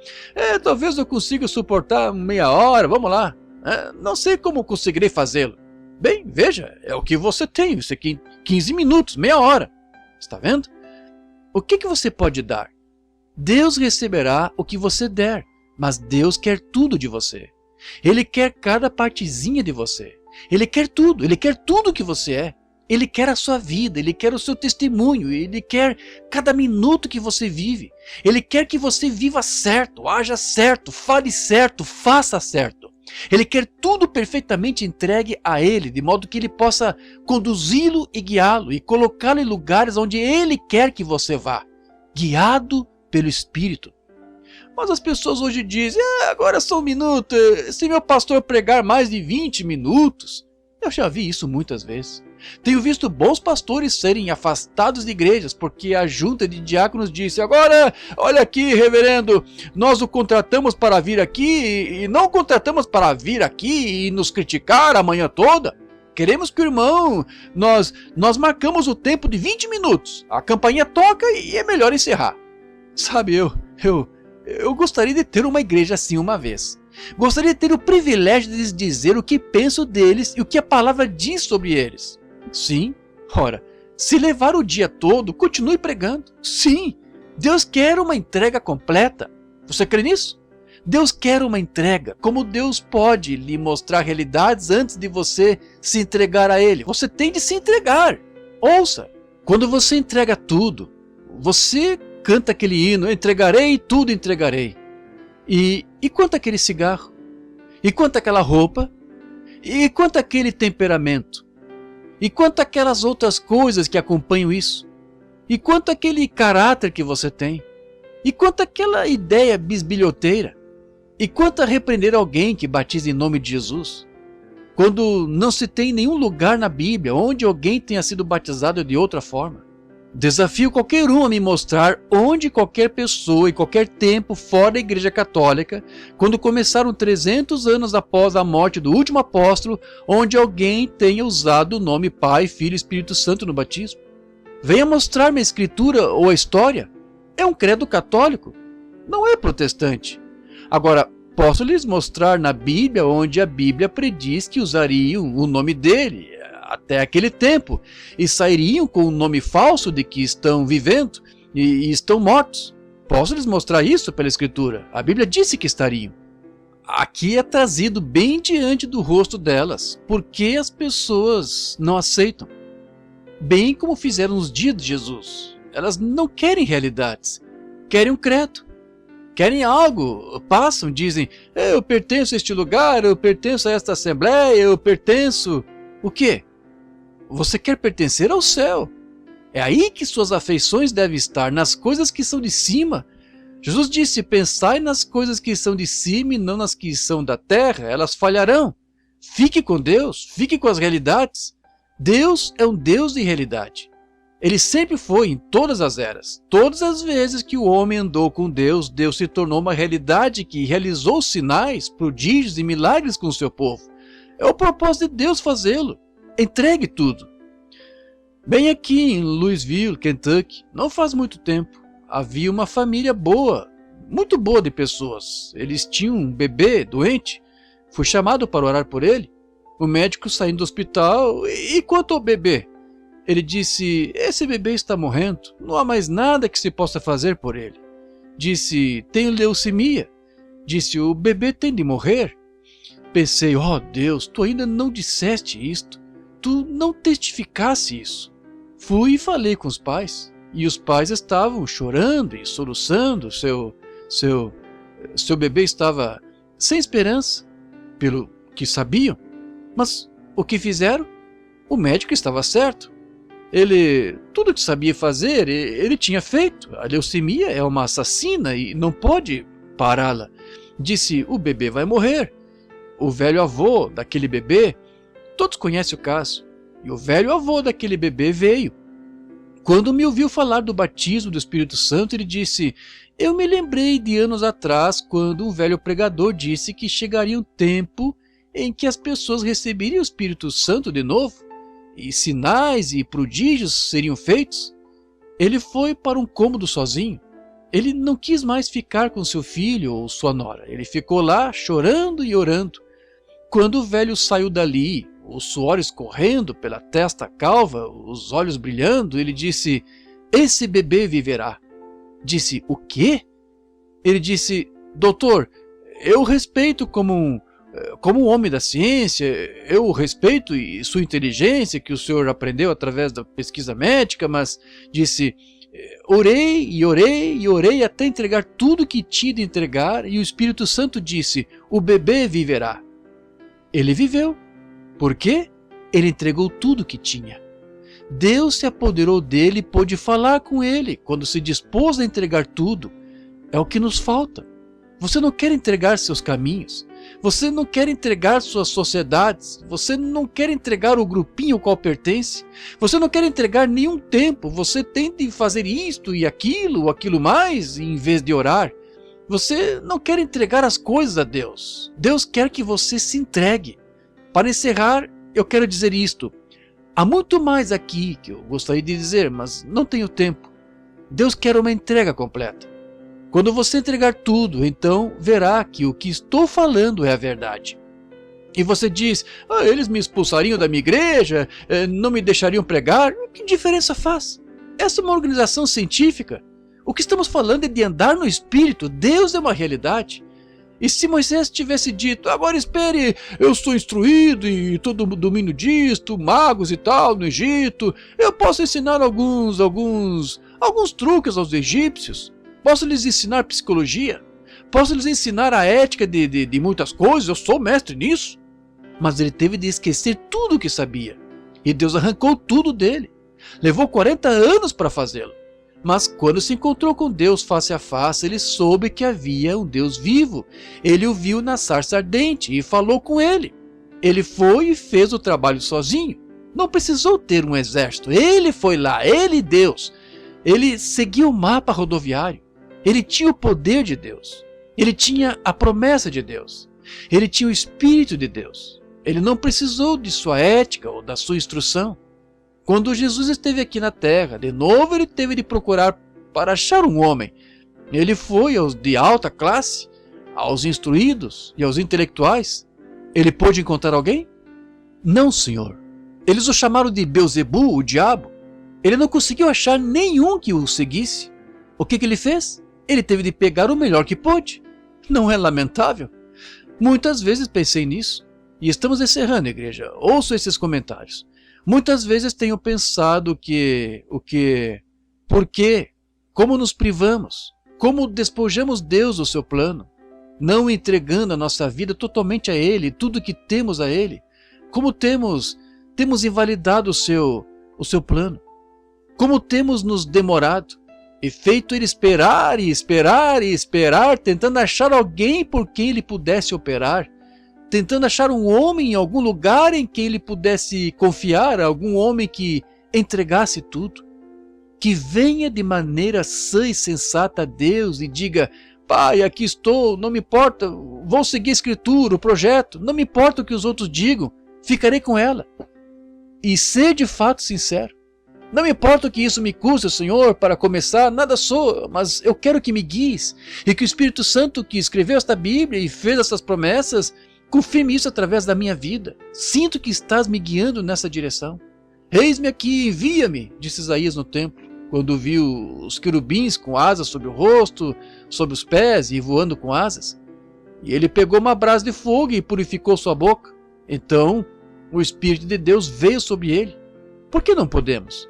talvez eu consiga suportar meia hora, vamos lá. Não sei como conseguirei fazê-lo. Bem, veja, é o que você tem, você tem 15 minutos, meia hora. Está vendo? O que você pode dar? Deus receberá o que você der, mas Deus quer tudo de você. Ele quer cada partezinha de você. Ele quer tudo que você é. Ele quer a sua vida, Ele quer o seu testemunho, Ele quer cada minuto que você vive. Ele quer que você viva certo, haja certo, fale certo, faça certo. Ele quer tudo perfeitamente entregue a Ele, de modo que Ele possa conduzi-lo e guiá-lo e colocá-lo em lugares onde Ele quer que você vá, guiado pelo Espírito. Mas as pessoas hoje dizem, agora só um minuto, se meu pastor pregar mais de 20 minutos. Eu já vi isso muitas vezes. Tenho visto bons pastores serem afastados de igrejas porque a junta de diáconos disse, agora, olha aqui, reverendo, nós o contratamos para vir aqui e não o contratamos para vir aqui e nos criticar a manhã toda. Queremos que o irmão, nós marcamos o tempo de 20 minutos, a campainha toca e é melhor encerrar. Sabe, eu gostaria de ter uma igreja assim uma vez. Gostaria de ter o privilégio de lhes dizer o que penso deles e o que a palavra diz sobre eles. Sim, ora, se levar o dia todo, continue pregando. Sim, Deus quer uma entrega completa. Você crê nisso? Deus quer uma entrega. Como Deus pode lhe mostrar realidades antes de você se entregar a Ele? Você tem de se entregar. Ouça, quando você entrega tudo, você canta aquele hino, entregarei, tudo entregarei. E quanto aquele cigarro? E quanto aquela roupa? E quanto aquele temperamento? E quanto aquelas outras coisas que acompanham isso? E quanto aquele caráter que você tem? E quanto aquela ideia bisbilhoteira? E quanto a repreender alguém que batiza em nome de Jesus? Quando não se tem nenhum lugar na Bíblia onde alguém tenha sido batizado de outra forma. Desafio qualquer um a me mostrar onde qualquer pessoa em qualquer tempo fora da Igreja Católica, quando começaram 300 anos após a morte do último apóstolo, onde alguém tenha usado o nome Pai, Filho e Espírito Santo no batismo. Venha mostrar-me a Escritura ou a história. É um credo católico, não é protestante. Agora, posso lhes mostrar na Bíblia onde a Bíblia prediz que usariam o nome dele até aquele tempo, e sairiam com o nome falso de que estão vivendo e estão mortos. Posso lhes mostrar isso pela Escritura. A Bíblia disse que estariam. Aqui é trazido bem diante do rosto delas, porque as pessoas não aceitam. Bem como fizeram nos dias de Jesus. Elas não querem realidades, querem um credo. Querem algo, passam, dizem, eu pertenço a este lugar, eu pertenço a esta assembleia, eu pertenço... O quê? Você quer pertencer ao céu. É aí que suas afeições devem estar, nas coisas que são de cima. Jesus disse, pensai nas coisas que são de cima e não nas que são da terra, elas falharão. Fique com Deus, fique com as realidades. Deus é um Deus de realidade. Ele sempre foi em todas as eras. Todas as vezes que o homem andou com Deus, Deus se tornou uma realidade que realizou sinais, prodígios e milagres com o seu povo. É o propósito de Deus fazê-lo. Entregue tudo. Bem aqui em Louisville, Kentucky, não faz muito tempo, havia uma família boa, muito boa de pessoas. Eles tinham um bebê doente. Fui chamado para orar por ele. O médico saindo do hospital, e quanto ao bebê? Ele disse, esse bebê está morrendo, não há mais nada que se possa fazer por ele. Disse, tenho leucemia. Disse, o bebê tem de morrer. Pensei, Deus, tu ainda não disseste isto. Tu não testificasse isso. Fui e falei com os pais. E os pais estavam chorando e soluçando. Seu bebê estava sem esperança, pelo que sabiam. Mas o que fizeram? O médico estava certo. Tudo que sabia fazer, ele tinha feito. A leucemia é uma assassina e não pode pará-la. Disse, o bebê vai morrer. O velho avô daquele bebê, todos conhecem o caso, e o velho avô daquele bebê veio. Quando me ouviu falar do batismo do Espírito Santo, ele disse, eu me lembrei de anos atrás, quando um velho pregador disse que chegaria um tempo em que as pessoas receberiam o Espírito Santo de novo, e sinais e prodígios seriam feitos. Ele foi para um cômodo sozinho. Ele não quis mais ficar com seu filho ou sua nora. Ele ficou lá chorando e orando. Quando o velho saiu dali, o suor escorrendo pela testa calva, os olhos brilhando, ele disse, esse bebê viverá. Disse: o quê? Ele disse: doutor, eu respeito como um homem da ciência, eu respeito sua inteligência que o senhor aprendeu através da pesquisa médica, mas disse: orei e orei e orei até entregar tudo que tinha de entregar, e o Espírito Santo disse: o bebê viverá. Ele viveu. Por quê? Ele entregou tudo que tinha. Deus se apoderou dele e pôde falar com ele quando se dispôs a entregar tudo. É o que nos falta. Você não quer entregar seus caminhos. Você não quer entregar suas sociedades. Você não quer entregar o grupinho ao qual pertence. Você não quer entregar nenhum tempo. Você tenta fazer isto e aquilo mais em vez de orar. Você não quer entregar as coisas a Deus. Deus quer que você se entregue. Para encerrar, eu quero dizer isto. Há muito mais aqui que eu gostaria de dizer, mas não tenho tempo. Deus quer uma entrega completa. Quando você entregar tudo, então verá que o que estou falando é a verdade. E você diz: eles me expulsariam da minha igreja, não me deixariam pregar. Que diferença faz? Essa é uma organização científica. O que estamos falando é de andar no Espírito. Deus é uma realidade. E se Moisés tivesse dito: agora espere, eu sou instruído e todo domínio disto, magos e tal no Egito, eu posso ensinar alguns truques aos egípcios, posso lhes ensinar psicologia, posso lhes ensinar a ética de muitas coisas, eu sou mestre nisso. Mas ele teve de esquecer tudo o que sabia, e Deus arrancou tudo dele. Levou 40 anos para fazê-lo. Mas quando se encontrou com Deus face a face, ele soube que havia um Deus vivo. Ele o viu na sarça ardente e falou com ele. Ele foi e fez o trabalho sozinho. Não precisou ter um exército. Ele foi lá, ele Deus. Ele seguiu o mapa rodoviário. Ele tinha o poder de Deus. Ele tinha a promessa de Deus. Ele tinha o Espírito de Deus. Ele não precisou de sua ética ou da sua instrução. Quando Jesus esteve aqui na terra, de novo ele teve de procurar para achar um homem. Ele foi aos de alta classe, aos instruídos e aos intelectuais. Ele pôde encontrar alguém? Não, Senhor. Eles o chamaram de Beelzebu, o diabo. Ele não conseguiu achar nenhum que o seguisse. O que ele fez? Ele teve de pegar o melhor que pôde. Não é lamentável? Muitas vezes pensei nisso. E estamos encerrando, igreja. Ouço esses comentários. Muitas vezes tenho pensado por quê, como nos privamos, como despojamos Deus do seu plano, não entregando a nossa vida totalmente a Ele, tudo que temos a Ele, como temos invalidado o seu plano, como temos nos demorado e feito Ele esperar e esperar e esperar, tentando achar alguém por quem Ele pudesse operar, tentando achar um homem em algum lugar em quem ele pudesse confiar, algum homem que entregasse tudo, que venha de maneira sã e sensata a Deus e diga: Pai, aqui estou, não me importa, vou seguir a Escritura, o projeto, não me importa o que os outros digam, ficarei com ela. E ser de fato sincero. Não me importa o que isso me custa, Senhor, para começar, nada sou, mas eu quero que me guies, e que o Espírito Santo que escreveu esta Bíblia e fez essas promessas, confirme isso através da minha vida. Sinto que estás me guiando nessa direção. Eis-me aqui, envia-me, disse Isaías no templo, quando viu os querubins com asas sobre o rosto, sobre os pés e voando com asas. E ele pegou uma brasa de fogo e purificou sua boca. Então o Espírito de Deus veio sobre ele. Por que não podemos?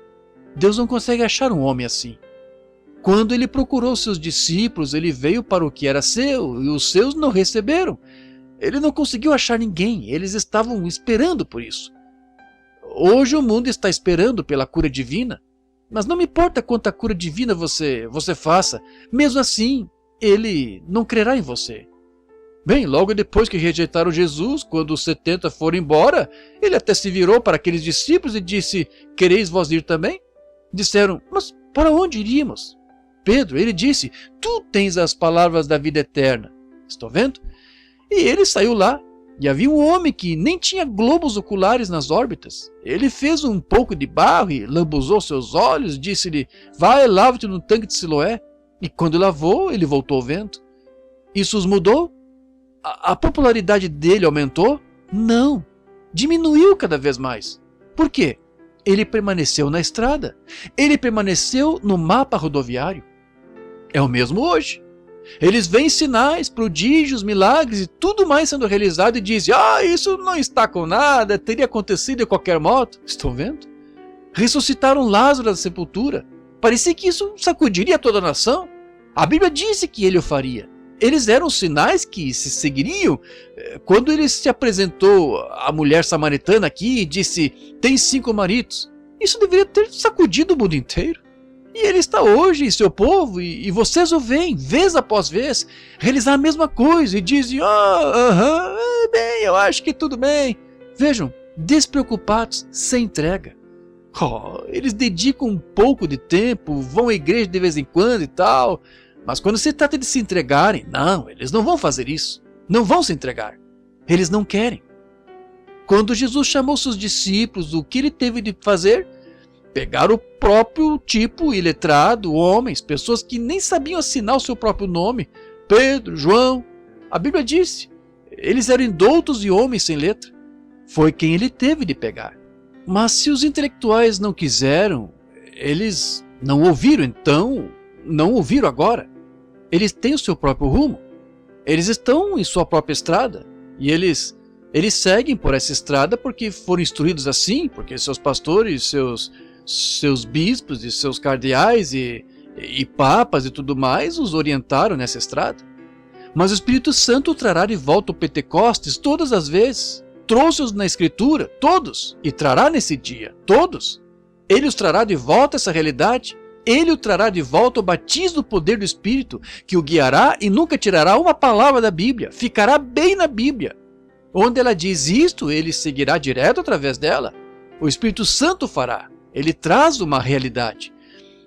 Deus não consegue achar um homem assim. Quando ele procurou seus discípulos, ele veio para o que era seu, e os seus não receberam. Ele não conseguiu achar ninguém, eles estavam esperando por isso. Hoje o mundo está esperando pela cura divina, mas não me importa quanta cura divina você faça, mesmo assim, ele não crerá em você. Bem, logo depois que rejeitaram Jesus, quando os 70 foram embora, ele até se virou para aqueles discípulos e disse: quereis vós ir também? Disseram: mas para onde iríamos? Pedro, ele disse: tu tens as palavras da vida eterna. Estou vendo? E ele saiu lá, e havia um homem que nem tinha globos oculares nas órbitas. Ele fez um pouco de barro e lambuzou seus olhos, disse-lhe: vai, lava-te no tanque de Siloé. E quando lavou, ele voltou vendo. Isso os mudou? A popularidade dele aumentou? Não, diminuiu cada vez mais. Por quê? Ele permaneceu na estrada. Ele permaneceu no mapa rodoviário. É o mesmo hoje. Eles veem sinais, prodígios, milagres e tudo mais sendo realizado e dizem: isso não está com nada, teria acontecido de qualquer modo. Estão vendo? Ressuscitaram Lázaro da sepultura. Parecia que isso sacudiria toda a nação. A Bíblia disse que ele o faria. Eles eram sinais que se seguiriam. Quando ele se apresentou à mulher samaritana aqui e disse: tem 5 maridos. Isso deveria ter sacudido o mundo inteiro. E ele está hoje, e seu povo, e vocês o veem, vez após vez, realizar a mesma coisa e dizem: bem, eu acho que tudo bem. Vejam, despreocupados, sem entrega. Eles dedicam um pouco de tempo, vão à igreja de vez em quando e tal, mas quando se trata de se entregarem, não, eles não vão fazer isso. Não vão se entregar. Eles não querem. Quando Jesus chamou seus discípulos, o que ele teve de fazer? Pegar o próprio tipo iletrado, homens, pessoas que nem sabiam assinar o seu próprio nome, Pedro, João. A Bíblia disse, eles eram indoutos e homens sem letra. Foi quem ele teve de pegar. Mas se os intelectuais não quiseram, eles não ouviram, então não ouviram agora. Eles têm o seu próprio rumo. Eles estão em sua própria estrada. E eles seguem por essa estrada porque foram instruídos assim, porque seus pastores, seus bispos e seus cardeais e papas e tudo mais os orientaram nessa estrada. Mas o Espírito Santo trará de volta o Pentecostes todas as vezes. Trouxe-os na Escritura, todos, e trará nesse dia, todos. Ele os trará de volta essa realidade. Ele o trará de volta o batismo do poder do Espírito, que o guiará e nunca tirará uma palavra da Bíblia. Ficará bem na Bíblia. Onde ela diz isto, ele seguirá direto através dela. O Espírito Santo fará. Ele traz uma realidade.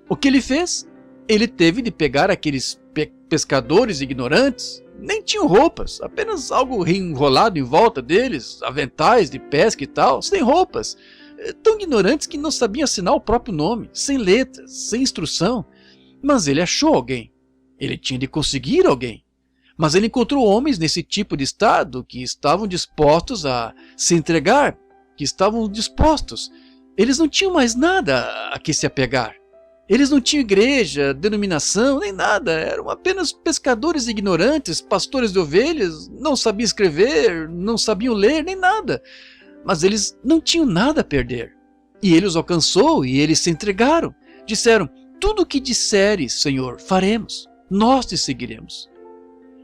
O que ele fez? Ele teve de pegar aqueles pescadores ignorantes, nem tinham roupas, apenas algo enrolado em volta deles, aventais de pesca e tal, sem roupas, tão ignorantes que não sabiam assinar o próprio nome, sem letras, sem instrução. Mas ele achou alguém. Ele tinha de conseguir alguém. Mas ele encontrou homens nesse tipo de estado que estavam dispostos a se entregar, que estavam dispostos. Eles não tinham mais nada a que se apegar. Eles não tinham igreja, denominação, nem nada. Eram apenas pescadores ignorantes, pastores de ovelhas, não sabiam escrever, não sabiam ler, nem nada. Mas eles não tinham nada a perder. E ele os alcançou e eles se entregaram. Disseram: tudo o que disseres, Senhor, faremos. Nós te seguiremos.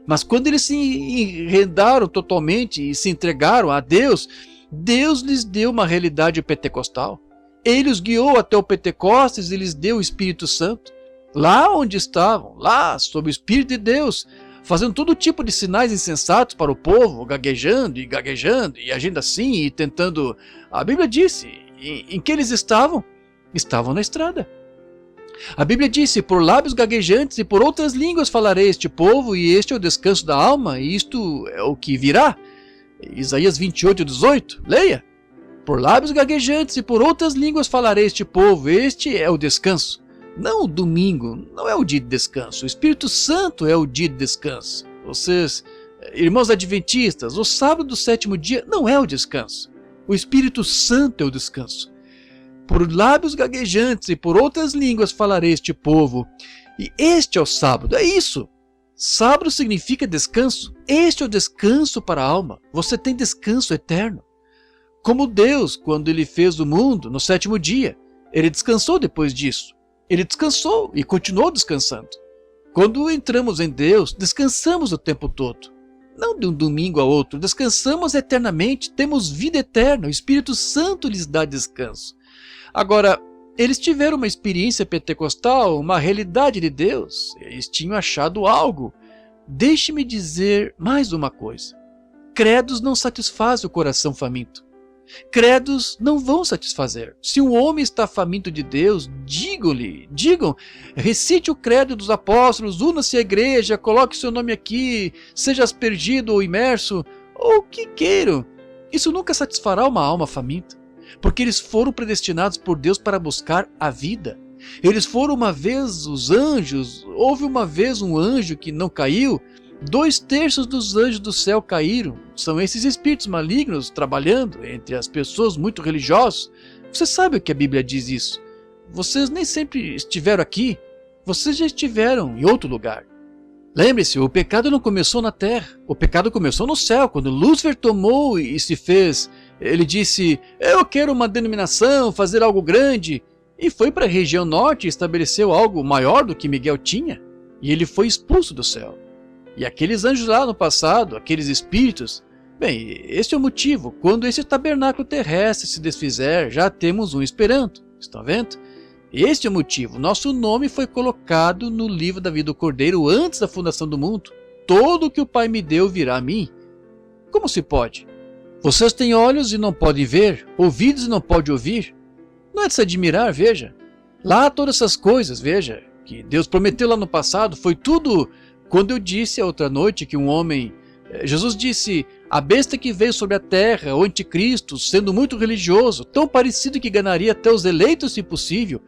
Mas quando eles se enredaram totalmente e se entregaram a Deus, Deus lhes deu uma realidade pentecostal. Ele os guiou até o Pentecostes e lhes deu o Espírito Santo. Lá onde estavam, lá sob o Espírito de Deus, fazendo todo tipo de sinais insensatos para o povo, gaguejando e agindo assim e tentando. A Bíblia disse, em que eles estavam? Estavam na estrada. A Bíblia disse: por lábios gaguejantes e por outras línguas falarei este povo, e este é o descanso da alma, e isto é o que virá. Isaías 28:18, leia. Por lábios gaguejantes e por outras línguas falarei este povo, este é o descanso. Não o domingo, não é o dia de descanso, o Espírito Santo é o dia de descanso. Vocês, irmãos adventistas, o sábado do 7º dia não é o descanso, o Espírito Santo é o descanso. Por lábios gaguejantes e por outras línguas falarei este povo, e este é o sábado, é isso. Sábado significa descanso, este é o descanso para a alma, você tem descanso eterno. Como Deus, quando ele fez o mundo no 7º dia, ele descansou depois disso. Ele descansou e continuou descansando. Quando entramos em Deus, descansamos o tempo todo. Não de um domingo a outro, descansamos eternamente, temos vida eterna, o Espírito Santo lhes dá descanso. Agora, eles tiveram uma experiência pentecostal, uma realidade de Deus, eles tinham achado algo. Deixe-me dizer mais uma coisa. Credos não satisfazem o coração faminto. Credos não vão satisfazer. Se um homem está faminto de Deus, digam, recite o credo dos apóstolos, una-se à igreja, coloque seu nome aqui, seja aspergido ou imerso, ou o que queiram. Isso nunca satisfará uma alma faminta, porque eles foram predestinados por Deus para buscar a vida. Eles foram uma vez os anjos, houve uma vez um anjo que não caiu, 2/3 dos anjos do céu caíram. São esses espíritos malignos trabalhando entre as pessoas muito religiosas. Você sabe o que a Bíblia diz isso. Vocês nem sempre estiveram aqui. Vocês já estiveram em outro lugar. Lembre-se, o pecado não começou na terra. O pecado começou no céu, quando Lúcifer tomou e se fez. Ele disse, eu quero uma denominação, fazer algo grande. E foi para a região norte e estabeleceu algo maior do que Miguel tinha. E ele foi expulso do céu. E aqueles anjos lá no passado, aqueles espíritos, bem, esse é o motivo. Quando esse tabernáculo terrestre se desfizer, já temos um esperando. Estão vendo? Este é o motivo. Nosso nome foi colocado no livro da vida do Cordeiro antes da fundação do mundo. Todo o que o Pai me deu virá a mim. Como se pode? Vocês têm olhos e não podem ver, ouvidos e não podem ouvir. Não é de se admirar, veja. Lá todas essas coisas, veja, que Deus prometeu lá no passado, foi tudo. Quando eu disse a outra noite que um homem, Jesus disse, a besta que veio sobre a terra, o anticristo, sendo muito religioso, tão parecido que enganaria até os eleitos se possível,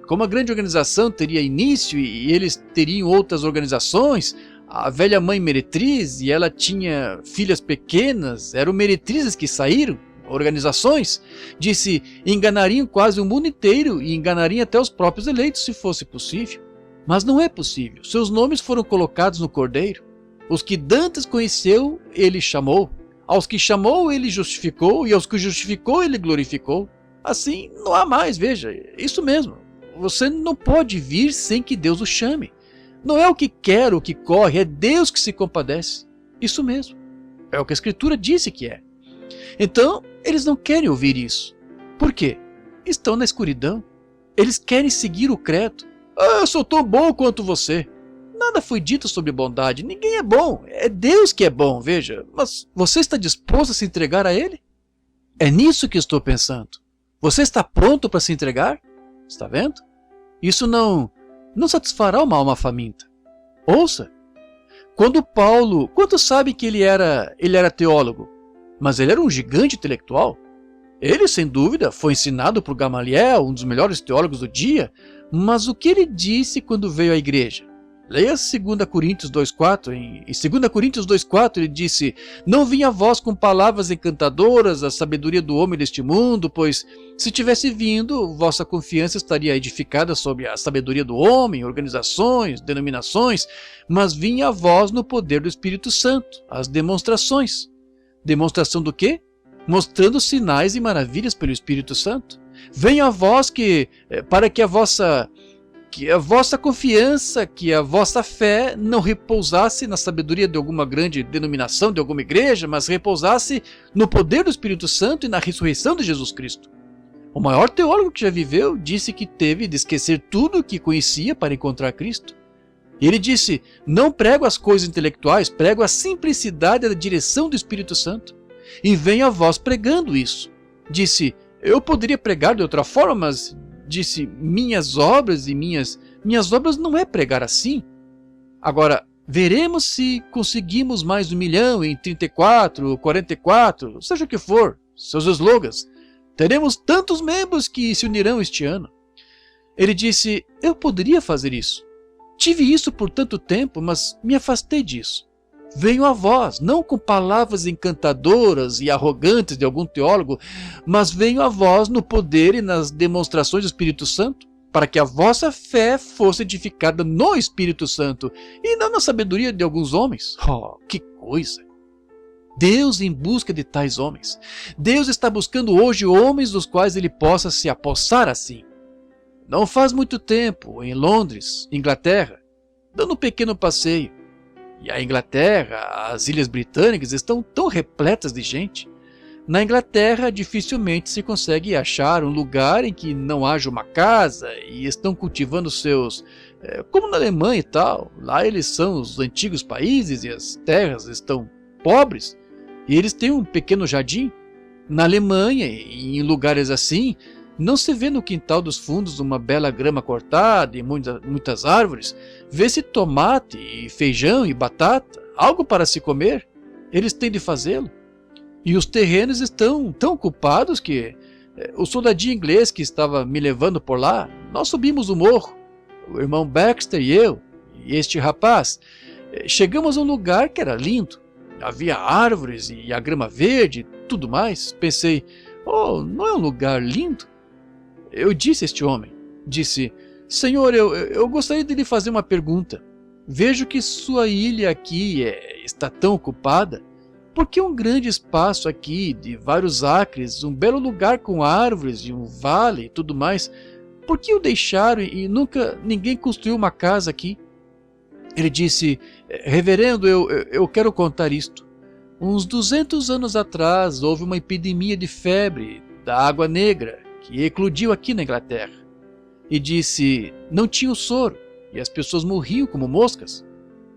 como a grande organização teria início e eles teriam outras organizações, a velha mãe meretriz e ela tinha filhas pequenas, eram meretrizes que saíram, organizações, disse, enganariam quase o mundo inteiro e enganariam até os próprios eleitos se fosse possível. Mas não é possível. Seus nomes foram colocados no Cordeiro. Os que Dantes conheceu, ele chamou. Aos que chamou, ele justificou. E aos que justificou, ele glorificou. Assim, não há mais, veja. Isso mesmo. Você não pode vir sem que Deus o chame. Não é o que quer, o que corre. É Deus que se compadece. Isso mesmo. É o que a Escritura disse que é. Então, eles não querem ouvir isso. Por quê? Estão na escuridão. Eles querem seguir o credo. Eu sou tão bom quanto você. Nada foi dito sobre bondade. Ninguém é bom. É Deus que é bom, veja. Mas você está disposto a se entregar a Ele? É nisso que estou pensando. Você está pronto para se entregar? Está vendo? Isso não satisfará uma alma faminta. Ouça. Quando Paulo... Quantos sabem que ele era teólogo? Mas ele era um gigante intelectual. Ele, sem dúvida, foi ensinado por Gamaliel, um dos melhores teólogos do dia. Mas o que ele disse quando veio à igreja? Leia 2 Coríntios 2,4. Em 2 Coríntios 2,4 ele disse, não vinha a vós com palavras encantadoras, a sabedoria do homem deste mundo, pois se tivesse vindo, vossa confiança estaria edificada sobre a sabedoria do homem, organizações, denominações, mas vinha a vós no poder do Espírito Santo, as demonstrações. Demonstração do quê? Mostrando sinais e maravilhas pelo Espírito Santo. Venha a vós para que a vossa confiança, que a vossa fé não repousasse na sabedoria de alguma grande denominação, de alguma igreja, mas repousasse no poder do Espírito Santo e na ressurreição de Jesus Cristo. O maior teólogo que já viveu disse que teve de esquecer tudo o que conhecia para encontrar Cristo. E ele disse, não prego as coisas intelectuais, prego a simplicidade da direção do Espírito Santo. E venha a vós pregando isso. Disse, eu poderia pregar de outra forma, mas disse, minhas obras não é pregar assim. Agora, veremos se conseguimos mais de 1 milhão em 34, 44, seja o que for, seus slogans. Teremos tantos membros que se unirão este ano. Ele disse, eu poderia fazer isso. Tive isso por tanto tempo, mas me afastei disso. Venho a vós, não com palavras encantadoras e arrogantes de algum teólogo, mas venho a vós no poder e nas demonstrações do Espírito Santo, para que a vossa fé fosse edificada no Espírito Santo, e não na sabedoria de alguns homens. Oh, que coisa! Deus em busca de tais homens. Deus está buscando hoje homens dos quais ele possa se apossar assim. Não faz muito tempo, em Londres, Inglaterra, dando um pequeno passeio, e a Inglaterra, as Ilhas Britânicas estão tão repletas de gente. Na Inglaterra, dificilmente se consegue achar um lugar em que não haja uma casa e estão cultivando seus... como na Alemanha e tal. Lá eles são os antigos países e as terras estão pobres. E eles têm um pequeno jardim. Na Alemanha, e em lugares assim, não se vê no quintal dos fundos uma bela grama cortada e muitas árvores. Vê-se tomate e feijão e batata, algo para se comer. Eles têm de fazê-lo. E os terrenos estão tão ocupados que o soldadinho inglês que estava me levando por lá, nós subimos o morro, o irmão Baxter e eu, e este rapaz, Chegamos a um lugar que era lindo. Havia árvores e a grama verde e tudo mais. Pensei, oh, não é um lugar lindo? Eu disse a este homem, disse, Senhor, eu gostaria de lhe fazer uma pergunta. Vejo que sua ilha aqui está tão ocupada. Por que um grande espaço aqui, de vários acres, um belo lugar com árvores e um vale e tudo mais, por que o deixaram e nunca ninguém construiu uma casa aqui? Ele disse, reverendo, eu quero contar isto. Uns 200 anos atrás houve uma epidemia de febre da água negra que eclodiu aqui na Inglaterra. E disse, não tinha o soro e as pessoas morriam como moscas.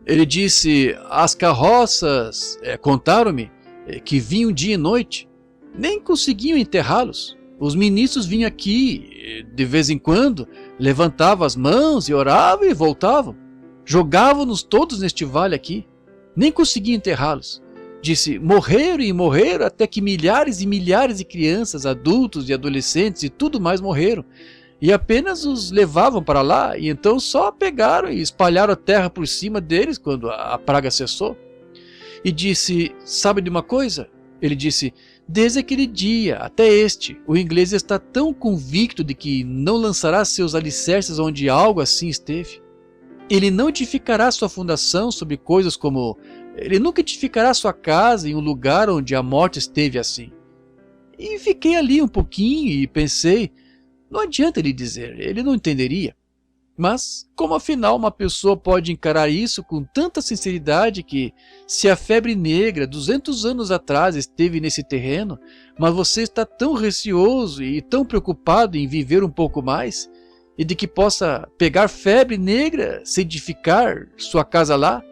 Ele disse, as carroças contaram-me que vinham dia e noite, nem conseguiam enterrá-los. Os ministros vinham aqui, de vez em quando, levantavam as mãos e oravam e voltavam. Jogavam-nos todos neste vale aqui, nem conseguiam enterrá-los. Disse, morreram e morreram até que milhares e milhares de crianças, adultos e adolescentes e tudo mais morreram. E apenas os levavam para lá, e então só pegaram e espalharam a terra por cima deles quando a praga cessou. E disse, sabe de uma coisa? Ele disse, desde aquele dia até este, o inglês está tão convicto de que não lançará seus alicerces onde algo assim esteve. Ele não edificará sua fundação sobre coisas como... Ele nunca edificará sua casa em um lugar onde a morte esteve assim. E fiquei ali um pouquinho e pensei... Não adianta ele dizer, ele não entenderia. Mas, como afinal uma pessoa pode encarar isso com tanta sinceridade que, se a febre negra 200 anos atrás esteve nesse terreno, mas você está tão receoso e tão preocupado em viver um pouco mais, e de que possa pegar febre negra, se edificar sua casa lá,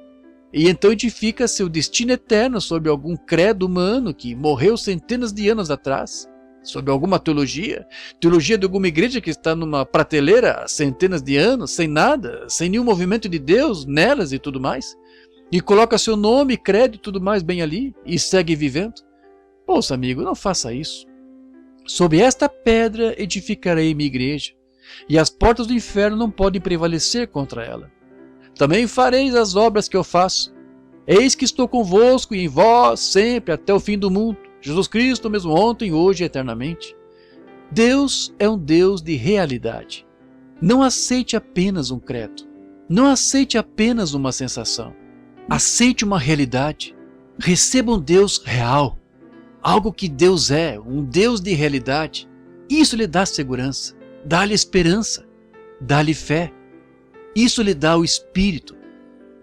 e então edifica seu destino eterno sobre algum credo humano que morreu centenas de anos atrás, sobre alguma teologia de alguma igreja que está numa prateleira há centenas de anos, sem nada, sem nenhum movimento de Deus nelas e tudo mais, e coloca seu nome, credo e tudo mais bem ali, e segue vivendo. Ouça, amigo, não faça isso. Sobre esta pedra edificarei minha igreja, e as portas do inferno não podem prevalecer contra ela. Também fareis as obras que eu faço. Eis que estou convosco e em vós sempre até o fim do mundo. Jesus Cristo mesmo ontem, hoje e eternamente. Deus é um Deus de realidade. Não aceite apenas um credo. Não aceite apenas uma sensação. Aceite uma realidade. Receba um Deus real. Algo que Deus é, um Deus de realidade. Isso lhe dá segurança, dá-lhe esperança, dá-lhe fé. Isso lhe dá o Espírito,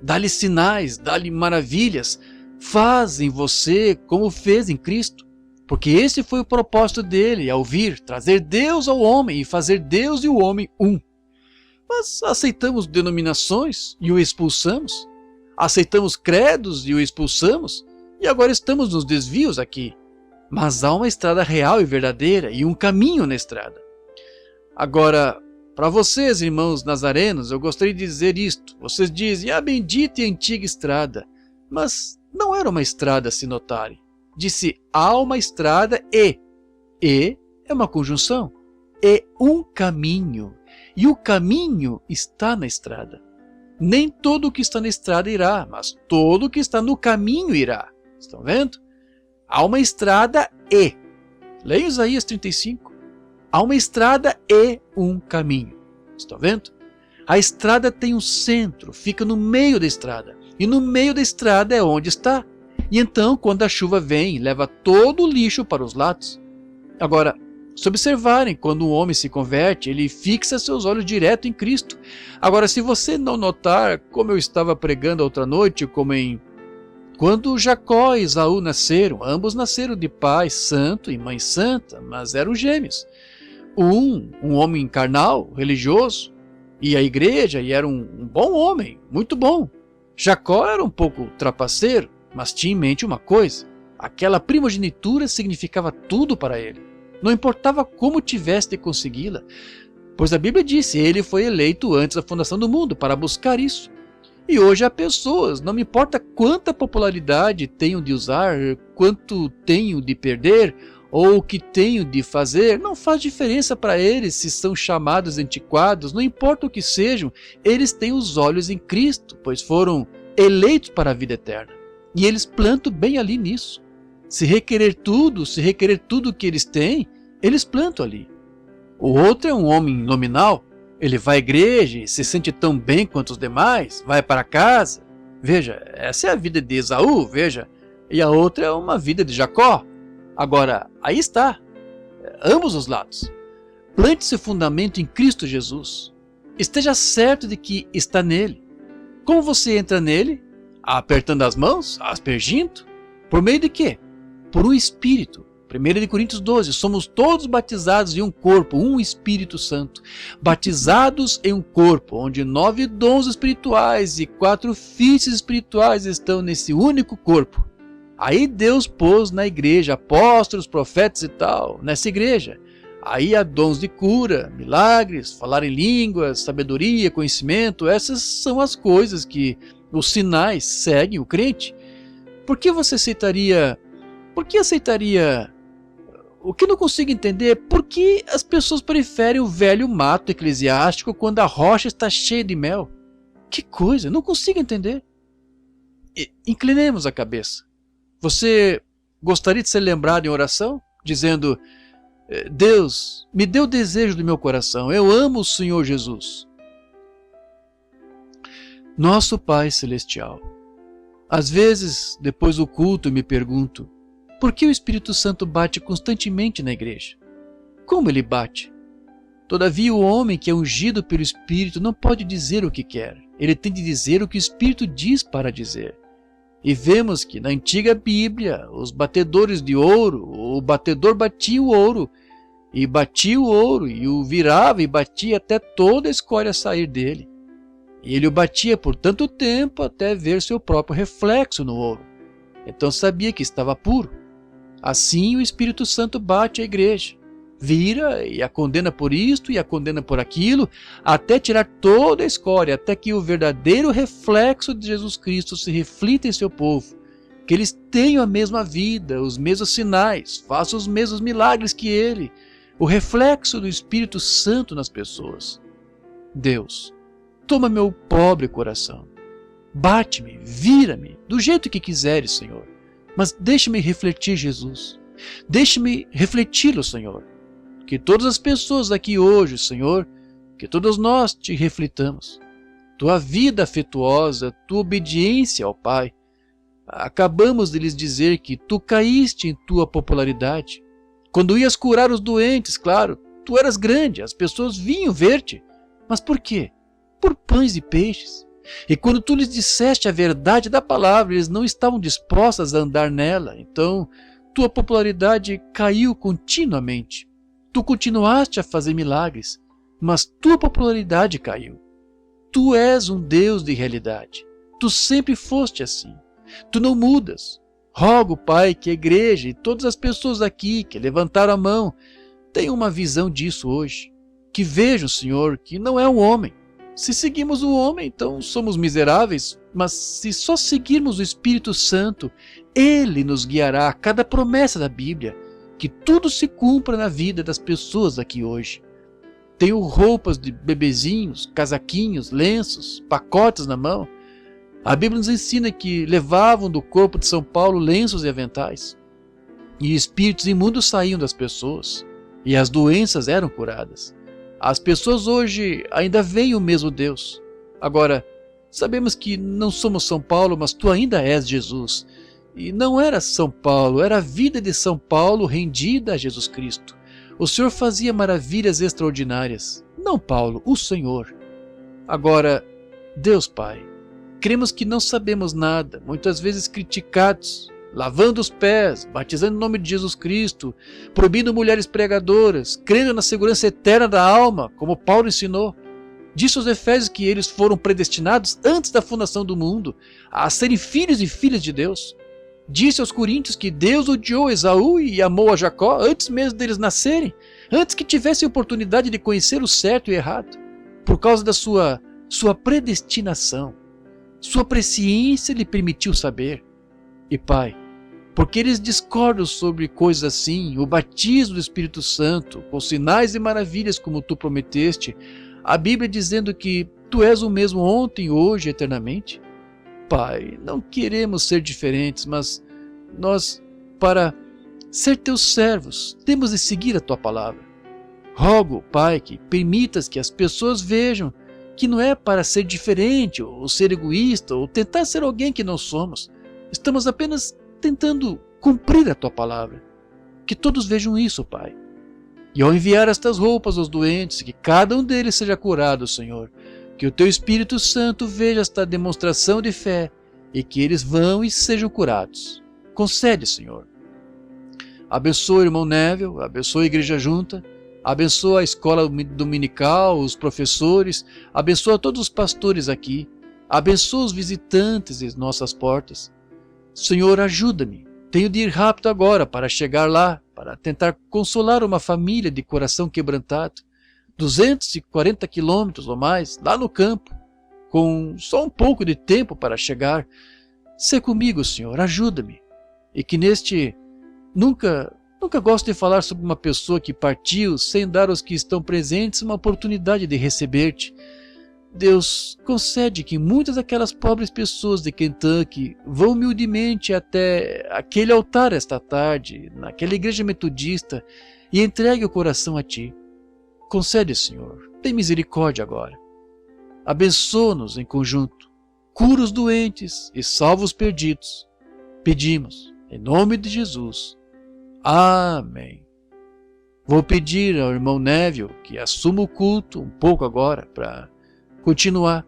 dá-lhe sinais, dá-lhe maravilhas. Faz em você como fez em Cristo, porque esse foi o propósito dele ao vir, trazer Deus ao homem e fazer Deus e o homem um. Mas aceitamos denominações e o expulsamos, aceitamos credos e o expulsamos, e agora estamos nos desvios aqui. Mas há uma estrada real e verdadeira e um caminho na estrada. Agora, para vocês, irmãos nazarenos, eu gostaria de dizer isto. Vocês dizem, a bendita e antiga estrada, mas não era uma estrada, se notarem. Disse, há uma estrada e é uma conjunção. É um caminho. E o caminho está na estrada. Nem todo o que está na estrada irá, mas todo o que está no caminho irá. Estão vendo? Há uma estrada e. Leia Isaías 35. Há uma estrada e um caminho. Estão vendo? A estrada tem um centro, fica no meio da estrada. E no meio da estrada é onde está. E então, quando a chuva vem, leva todo o lixo para os lados. Agora, se observarem, quando um homem se converte, ele fixa seus olhos direto em Cristo. Agora, se você não notar, como eu estava pregando outra noite, quando Jacó e Esaú nasceram, ambos nasceram de pai santo e mãe santa, mas eram gêmeos. Um homem carnal, religioso, e a igreja, e era um bom homem, muito bom. Jacó era um pouco trapaceiro, mas tinha em mente uma coisa: aquela primogenitura significava tudo para ele. Não importava como tivesse de consegui-la, pois a Bíblia disse, ele foi eleito antes da fundação do mundo para buscar isso. E hoje há pessoas, não me importa quanta popularidade tenham de usar, quanto tenham de perder, ou o que tenho de fazer, não faz diferença para eles se são chamados antiquados, não importa o que sejam, eles têm os olhos em Cristo, pois foram eleitos para a vida eterna. E eles plantam bem ali nisso. Se requerer tudo que eles têm, eles plantam ali. O outro é um homem nominal. Ele vai à igreja e se sente tão bem quanto os demais, vai para casa. Veja, essa é a vida de Esaú, veja. E a outra é uma vida de Jacó. Agora, aí está. Ambos os lados. Plante seu fundamento em Cristo Jesus. Esteja certo de que está nele. Como você entra nele? Apertando as mãos? Aspergindo? Por meio de quê? Por um Espírito. 1 Coríntios 12, somos todos batizados em um corpo, um Espírito Santo. Batizados em um corpo, onde 9 dons espirituais e 4 ofícios espirituais estão nesse único corpo. Aí Deus pôs na igreja apóstolos, profetas e tal, nessa igreja. Aí há dons de cura, milagres, falar em línguas, sabedoria, conhecimento. Essas são as coisas que os sinais seguem o crente. Por que você aceitaria... O que eu não consigo entender é por que as pessoas preferem o velho mato eclesiástico quando a rocha está cheia de mel. Que coisa, eu não consigo entender. Inclinemos a cabeça. Você gostaria de ser lembrado em oração? Dizendo, Deus, me dê o desejo do meu coração, eu amo o Senhor Jesus. Nosso Pai Celestial, às vezes, depois do culto, eu me pergunto, por que o Espírito Santo bate constantemente na igreja? Como ele bate? Todavia, o homem que é ungido pelo Espírito não pode dizer o que quer. Ele tem de dizer o que o Espírito diz para dizer. E vemos que na antiga Bíblia, os batedores de ouro, o batedor batia o ouro, e o virava e batia até toda a escória sair dele. E ele o batia por tanto tempo até ver seu próprio reflexo no ouro. Então sabia que estava puro. Assim o Espírito Santo bate a igreja, vira e a condena por isto e a condena por aquilo, até tirar toda a escória, até que o verdadeiro reflexo de Jesus Cristo se reflita em seu povo, que eles tenham a mesma vida, os mesmos sinais, façam os mesmos milagres que ele, o reflexo do Espírito Santo nas pessoas. Deus, toma meu pobre coração, bate-me, vira-me, do jeito que quiseres, Senhor. Mas deixe-me refletir Jesus. Deixe-me refleti-lo, Senhor. Que todas as pessoas aqui hoje, Senhor, que todos nós te reflitamos. Tua vida afetuosa, tua obediência ao Pai. Acabamos de lhes dizer que tu caíste em tua popularidade. Quando ias curar os doentes, claro, tu eras grande, as pessoas vinham ver-te. Mas por quê? Por pães e peixes. E quando tu lhes disseste a verdade da palavra, eles não estavam dispostos a andar nela. Então, tua popularidade caiu continuamente. Tu continuaste a fazer milagres, mas tua popularidade caiu. Tu és um Deus de realidade. Tu sempre foste assim. Tu não mudas. Rogo, Pai, que a igreja e todas as pessoas aqui que levantaram a mão tenham uma visão disso hoje. Que vejam, Senhor, que não é um homem. Se seguimos o homem, então somos miseráveis, mas se só seguirmos o Espírito Santo, ele nos guiará a cada promessa da Bíblia, que tudo se cumpra na vida das pessoas aqui hoje. Tenho roupas de bebezinhos, casaquinhos, lenços, pacotes na mão. A Bíblia nos ensina que levavam do corpo de São Paulo lenços e aventais, e espíritos imundos saíam das pessoas, e as doenças eram curadas. As pessoas hoje ainda veem o mesmo Deus. Agora, sabemos que não somos São Paulo, mas tu ainda és Jesus. E não era São Paulo, era a vida de São Paulo rendida a Jesus Cristo. O Senhor fazia maravilhas extraordinárias. Não Paulo, o Senhor. Agora, Deus Pai, cremos que não sabemos nada, muitas vezes criticados, lavando os pés, batizando em nome de Jesus Cristo, proibindo mulheres pregadoras, crendo na segurança eterna da alma, como Paulo ensinou. Disse aos Efésios que eles foram predestinados antes da fundação do mundo a serem filhos e filhas de Deus. Disse aos Coríntios que Deus odiou Esaú e amou a Jacó antes mesmo deles nascerem, antes que tivessem oportunidade de conhecer o certo e o errado, por causa da sua predestinação. Sua presciência lhe permitiu saber. E Pai, porque eles discordam sobre coisas assim, o batismo do Espírito Santo, com sinais e maravilhas como tu prometeste, a Bíblia dizendo que tu és o mesmo ontem, hoje e eternamente. Pai, não queremos ser diferentes, mas nós, para ser teus servos, temos de seguir a tua palavra. Rogo, Pai, que permitas que as pessoas vejam que não é para ser diferente, ou ser egoísta, ou tentar ser alguém que não somos. Estamos apenas tentando cumprir a tua palavra. Que todos vejam isso, Pai. E ao enviar estas roupas aos doentes, que cada um deles seja curado, Senhor. Que o teu Espírito Santo veja esta demonstração de fé e que eles vão e sejam curados. Concede, Senhor. Abençoa o irmão Neville, abençoa a igreja junta, abençoa a escola dominical, os professores, abençoa todos os pastores aqui, abençoa os visitantes em nossas portas. Senhor, ajuda-me. Tenho de ir rápido agora para chegar lá, para tentar consolar uma família de coração quebrantado. 240 quilômetros ou mais, lá no campo, com só um pouco de tempo para chegar. Sê comigo, Senhor, ajuda-me. E que Nunca gosto de falar sobre uma pessoa que partiu sem dar aos que estão presentes uma oportunidade de receber-te. Deus, concede que muitas daquelas pobres pessoas de Kentucky vão humildemente até aquele altar esta tarde, naquela igreja metodista, e entregue o coração a ti. Concede, Senhor, tem misericórdia agora. Abençoa-nos em conjunto, cura os doentes e salva os perdidos. Pedimos, em nome de Jesus. Amém. Vou pedir ao irmão Neville que assuma o culto um pouco agora para continuar.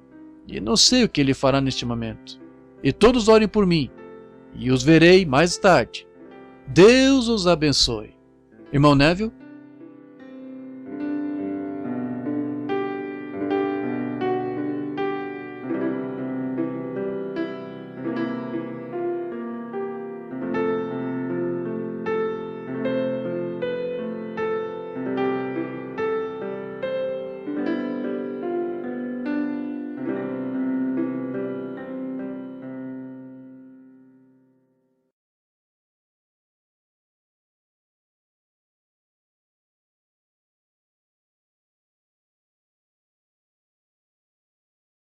E não sei o que ele fará neste momento. E todos orem por mim. E os verei mais tarde. Deus os abençoe. Irmão Neville?